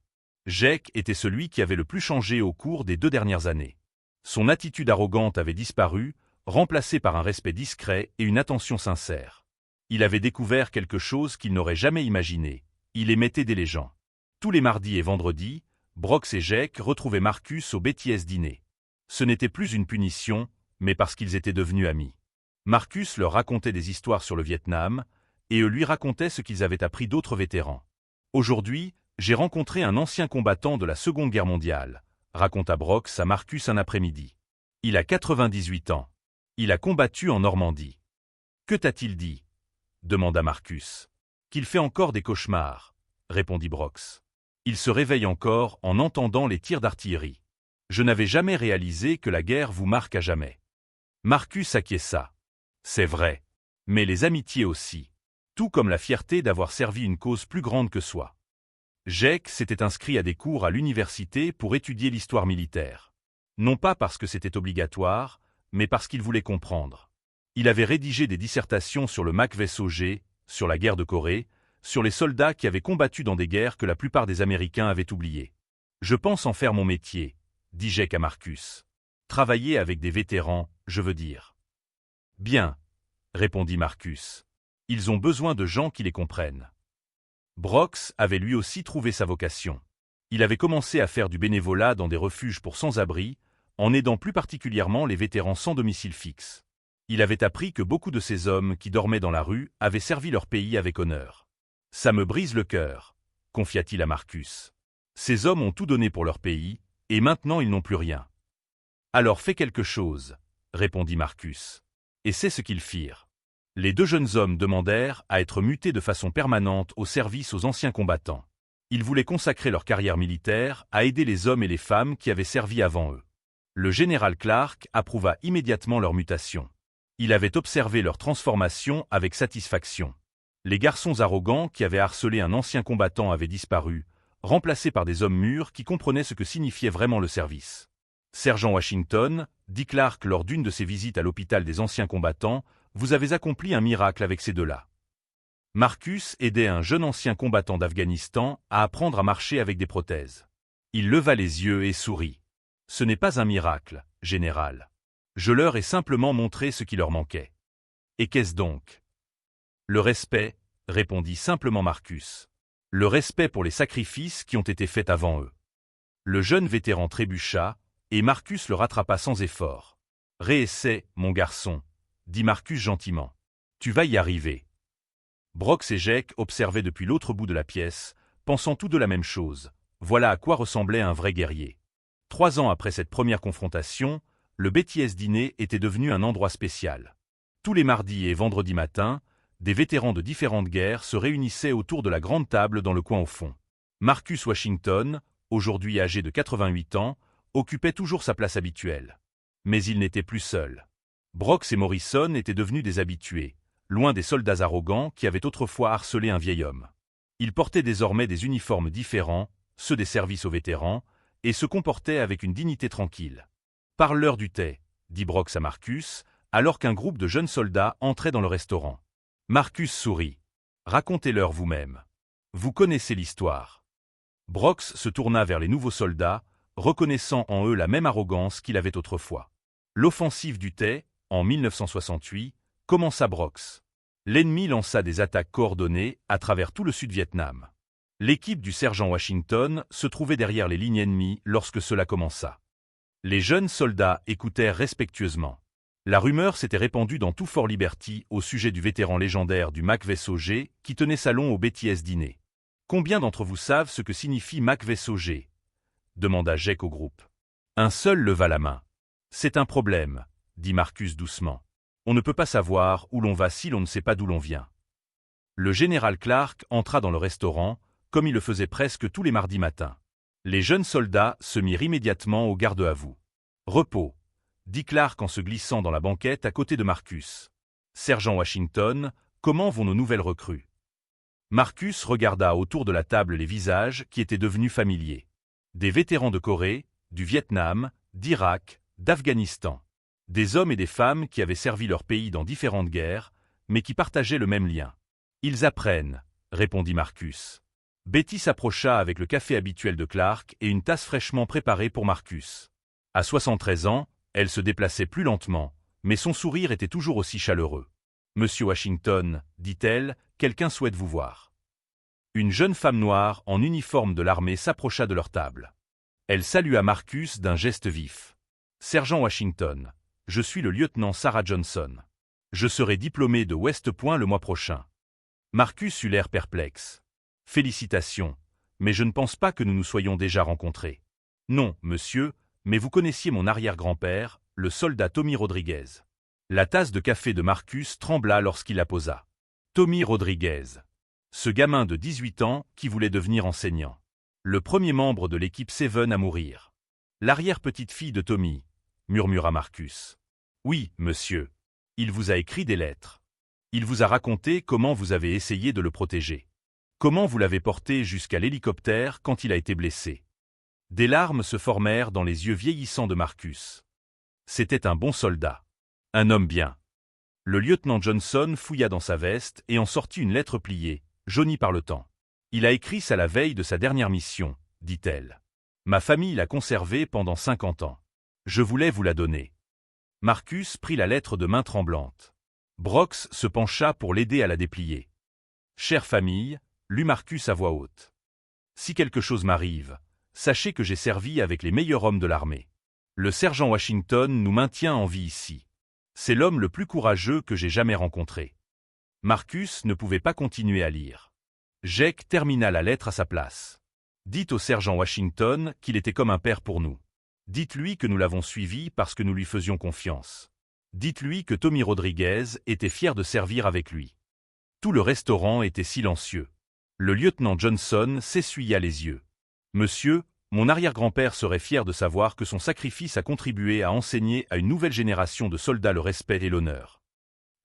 Jake était celui qui avait le plus changé au cours des 2 dernières années. Son attitude arrogante avait disparu, remplacée par un respect discret et une attention sincère. Il avait découvert quelque chose qu'il n'aurait jamais imaginé. Il aimait aider les gens. Tous les mardis et vendredis, Brox et Jake retrouvaient Marcus au BTS dîner. Ce n'était plus une punition, mais parce qu'ils étaient devenus amis. Marcus leur racontait des histoires sur le Vietnam, et eux lui racontaient ce qu'ils avaient appris d'autres vétérans. « Aujourd'hui, j'ai rencontré un ancien combattant de la Seconde Guerre mondiale », raconta Brox à Marcus un après-midi. « Il a 98 ans. Il a combattu en Normandie. »« Que t'a-t-il dit » demanda Marcus. « Qu'il fait encore des cauchemars, » répondit Brox. « Il se réveille encore en entendant les tirs d'artillerie. Je n'avais jamais réalisé que la guerre vous marque à jamais. » Marcus acquiesça. « C'est vrai. Mais les amitiés aussi. Tout comme la fierté d'avoir servi une cause plus grande que soi. » Jake s'était inscrit à des cours à l'université pour étudier l'histoire militaire. Non pas parce que c'était obligatoire, mais parce qu'il voulait comprendre. Il avait rédigé des dissertations sur le MACV-SOG, sur la guerre de Corée, sur les soldats qui avaient combattu dans des guerres que la plupart des Américains avaient oubliées. « Je pense en faire mon métier, » dit Jake à Marcus. « Travailler avec des vétérans, je veux dire. »« Bien, » répondit Marcus. « Ils ont besoin de gens qui les comprennent. » Brox avait lui aussi trouvé sa vocation. Il avait commencé à faire du bénévolat dans des refuges pour sans-abri, en aidant plus particulièrement les vétérans sans domicile fixe. Il avait appris que beaucoup de ces hommes qui dormaient dans la rue avaient servi leur pays avec honneur. « Ça me brise le cœur, » confia-t-il à Marcus. « Ces hommes ont tout donné pour leur pays, et maintenant ils n'ont plus rien. »« Alors fais quelque chose, » répondit Marcus. Et c'est ce qu'ils firent. Les 2 jeunes hommes demandèrent à être mutés de façon permanente au service aux anciens combattants. Ils voulaient consacrer leur carrière militaire à aider les hommes et les femmes qui avaient servi avant eux. Le général Clark approuva immédiatement leur mutation. Il avait observé leur transformation avec satisfaction. Les garçons arrogants qui avaient harcelé un ancien combattant avaient disparu, remplacés par des hommes mûrs qui comprenaient ce que signifiait vraiment le service. « Sergent Washington, » dit Clark lors d'une de ses visites à l'hôpital des anciens combattants, « vous avez accompli un miracle avec ces 2-là. » Marcus aidait un jeune ancien combattant d'Afghanistan à apprendre à marcher avec des prothèses. Il leva les yeux et sourit. « Ce n'est pas un miracle, général. Je leur ai simplement montré ce qui leur manquait. »« Et qu'est-ce donc ?»« Le respect, » répondit simplement Marcus. « Le respect pour les sacrifices qui ont été faits avant eux. » Le jeune vétéran trébucha, et Marcus le rattrapa sans effort. « Réessaie, mon garçon, » dit Marcus gentiment. « Tu vas y arriver. » Brox et Jake observaient depuis l'autre bout de la pièce, pensant tous de la même chose. Voilà à quoi ressemblait un vrai guerrier. 3 ans après cette première confrontation, le BTS dîner était devenu un endroit spécial. Tous les mardis et vendredis matins, des vétérans de différentes guerres se réunissaient autour de la grande table dans le coin au fond. Marcus Washington, aujourd'hui âgé de 88 ans, occupait toujours sa place habituelle. Mais il n'était plus seul. Brox et Morrison étaient devenus des habitués, loin des soldats arrogants qui avaient autrefois harcelé un vieil homme. Ils portaient désormais des uniformes différents, ceux des services aux vétérans, et se comportaient avec une dignité tranquille. « Parle-leur du thé, » dit Brox à Marcus, alors qu'un groupe de jeunes soldats entrait dans le restaurant. Marcus sourit. « Racontez-leur vous-même. Vous connaissez l'histoire. » Brox se tourna vers les nouveaux soldats, reconnaissant en eux la même arrogance qu'il avait autrefois. L'offensive du thé, en 1968, commença Brox. L'ennemi lança des attaques coordonnées à travers tout le Sud-Vietnam. L'équipe du sergent Washington se trouvait derrière les lignes ennemies lorsque cela commença. Les jeunes soldats écoutèrent respectueusement. La rumeur s'était répandue dans tout Fort Liberty au sujet du vétéran légendaire du MacVSOG qui tenait salon au BTS dîner. Combien d'entre vous savent ce que signifie MacVSOG? Demanda Jake au groupe. Un seul leva la main. C'est un problème, dit Marcus doucement. On ne peut pas savoir où l'on va si l'on ne sait pas d'où l'on vient. Le général Clark entra dans le restaurant, comme il le faisait presque tous les mardis matins. Les jeunes soldats se mirent immédiatement au garde à vous. Repos, dit Clark en se glissant dans la banquette à côté de Marcus. Sergent Washington, comment vont nos nouvelles recrues? Marcus regarda autour de la table les visages qui étaient devenus familiers. Des vétérans de Corée, du Vietnam, d'Irak, d'Afghanistan. Des hommes et des femmes qui avaient servi leur pays dans différentes guerres, mais qui partageaient le même lien. Ils apprennent, répondit Marcus. Betty s'approcha avec le café habituel de Clark et une tasse fraîchement préparée pour Marcus. À 73 ans, elle se déplaçait plus lentement, mais son sourire était toujours aussi chaleureux. « Monsieur Washington, dit-elle, quelqu'un souhaite vous voir. » Une jeune femme noire en uniforme de l'armée s'approcha de leur table. Elle salua Marcus d'un geste vif. « Sergent Washington, je suis le lieutenant Sarah Johnson. Je serai diplômé de West Point le mois prochain. » Marcus eut l'air perplexe. « Félicitations, mais je ne pense pas que nous nous soyons déjà rencontrés. »« Non, monsieur, mais vous connaissiez mon arrière-grand-père, le soldat Tommy Rodriguez. » La tasse de café de Marcus trembla lorsqu'il la posa. Tommy Rodriguez. Ce gamin de 18 ans qui voulait devenir enseignant. Le premier membre de l'équipe Seven à mourir. L'arrière-petite-fille de Tommy, murmura Marcus. Oui, monsieur. Il vous a écrit des lettres. Il vous a raconté comment vous avez essayé de le protéger. Comment vous l'avez porté jusqu'à l'hélicoptère quand il a été blessé. Des larmes se formèrent dans les yeux vieillissants de Marcus. C'était un bon soldat. Un homme bien. Le lieutenant Johnson fouilla dans sa veste et en sortit une lettre pliée, jaunie par le temps. Il a écrit ça la veille de sa dernière mission, dit-elle. Ma famille l'a conservée pendant 50 ans. Je voulais vous la donner. Marcus prit la lettre de main tremblante. Brox se pencha pour l'aider à la déplier. Chère famille, lut Marcus à voix haute. Si quelque chose m'arrive, sachez que j'ai servi avec les meilleurs hommes de l'armée. Le sergent Washington nous maintient en vie ici. C'est l'homme le plus courageux que j'ai jamais rencontré. Marcus ne pouvait pas continuer à lire. Jake termina la lettre à sa place. Dites au sergent Washington qu'il était comme un père pour nous. Dites-lui que nous l'avons suivi parce que nous lui faisions confiance. Dites-lui que Tommy Rodriguez était fier de servir avec lui. Tout le restaurant était silencieux. Le lieutenant Johnson s'essuya les yeux. Monsieur, mon arrière-grand-père serait fier de savoir que son sacrifice a contribué à enseigner à une nouvelle génération de soldats le respect et l'honneur.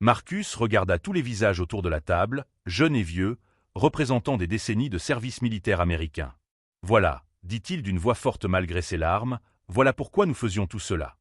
Marcus regarda tous les visages autour de la table, jeunes et vieux, représentant des décennies de service militaire américain. Voilà, dit-il d'une voix forte malgré ses larmes, voilà pourquoi nous faisions tout cela.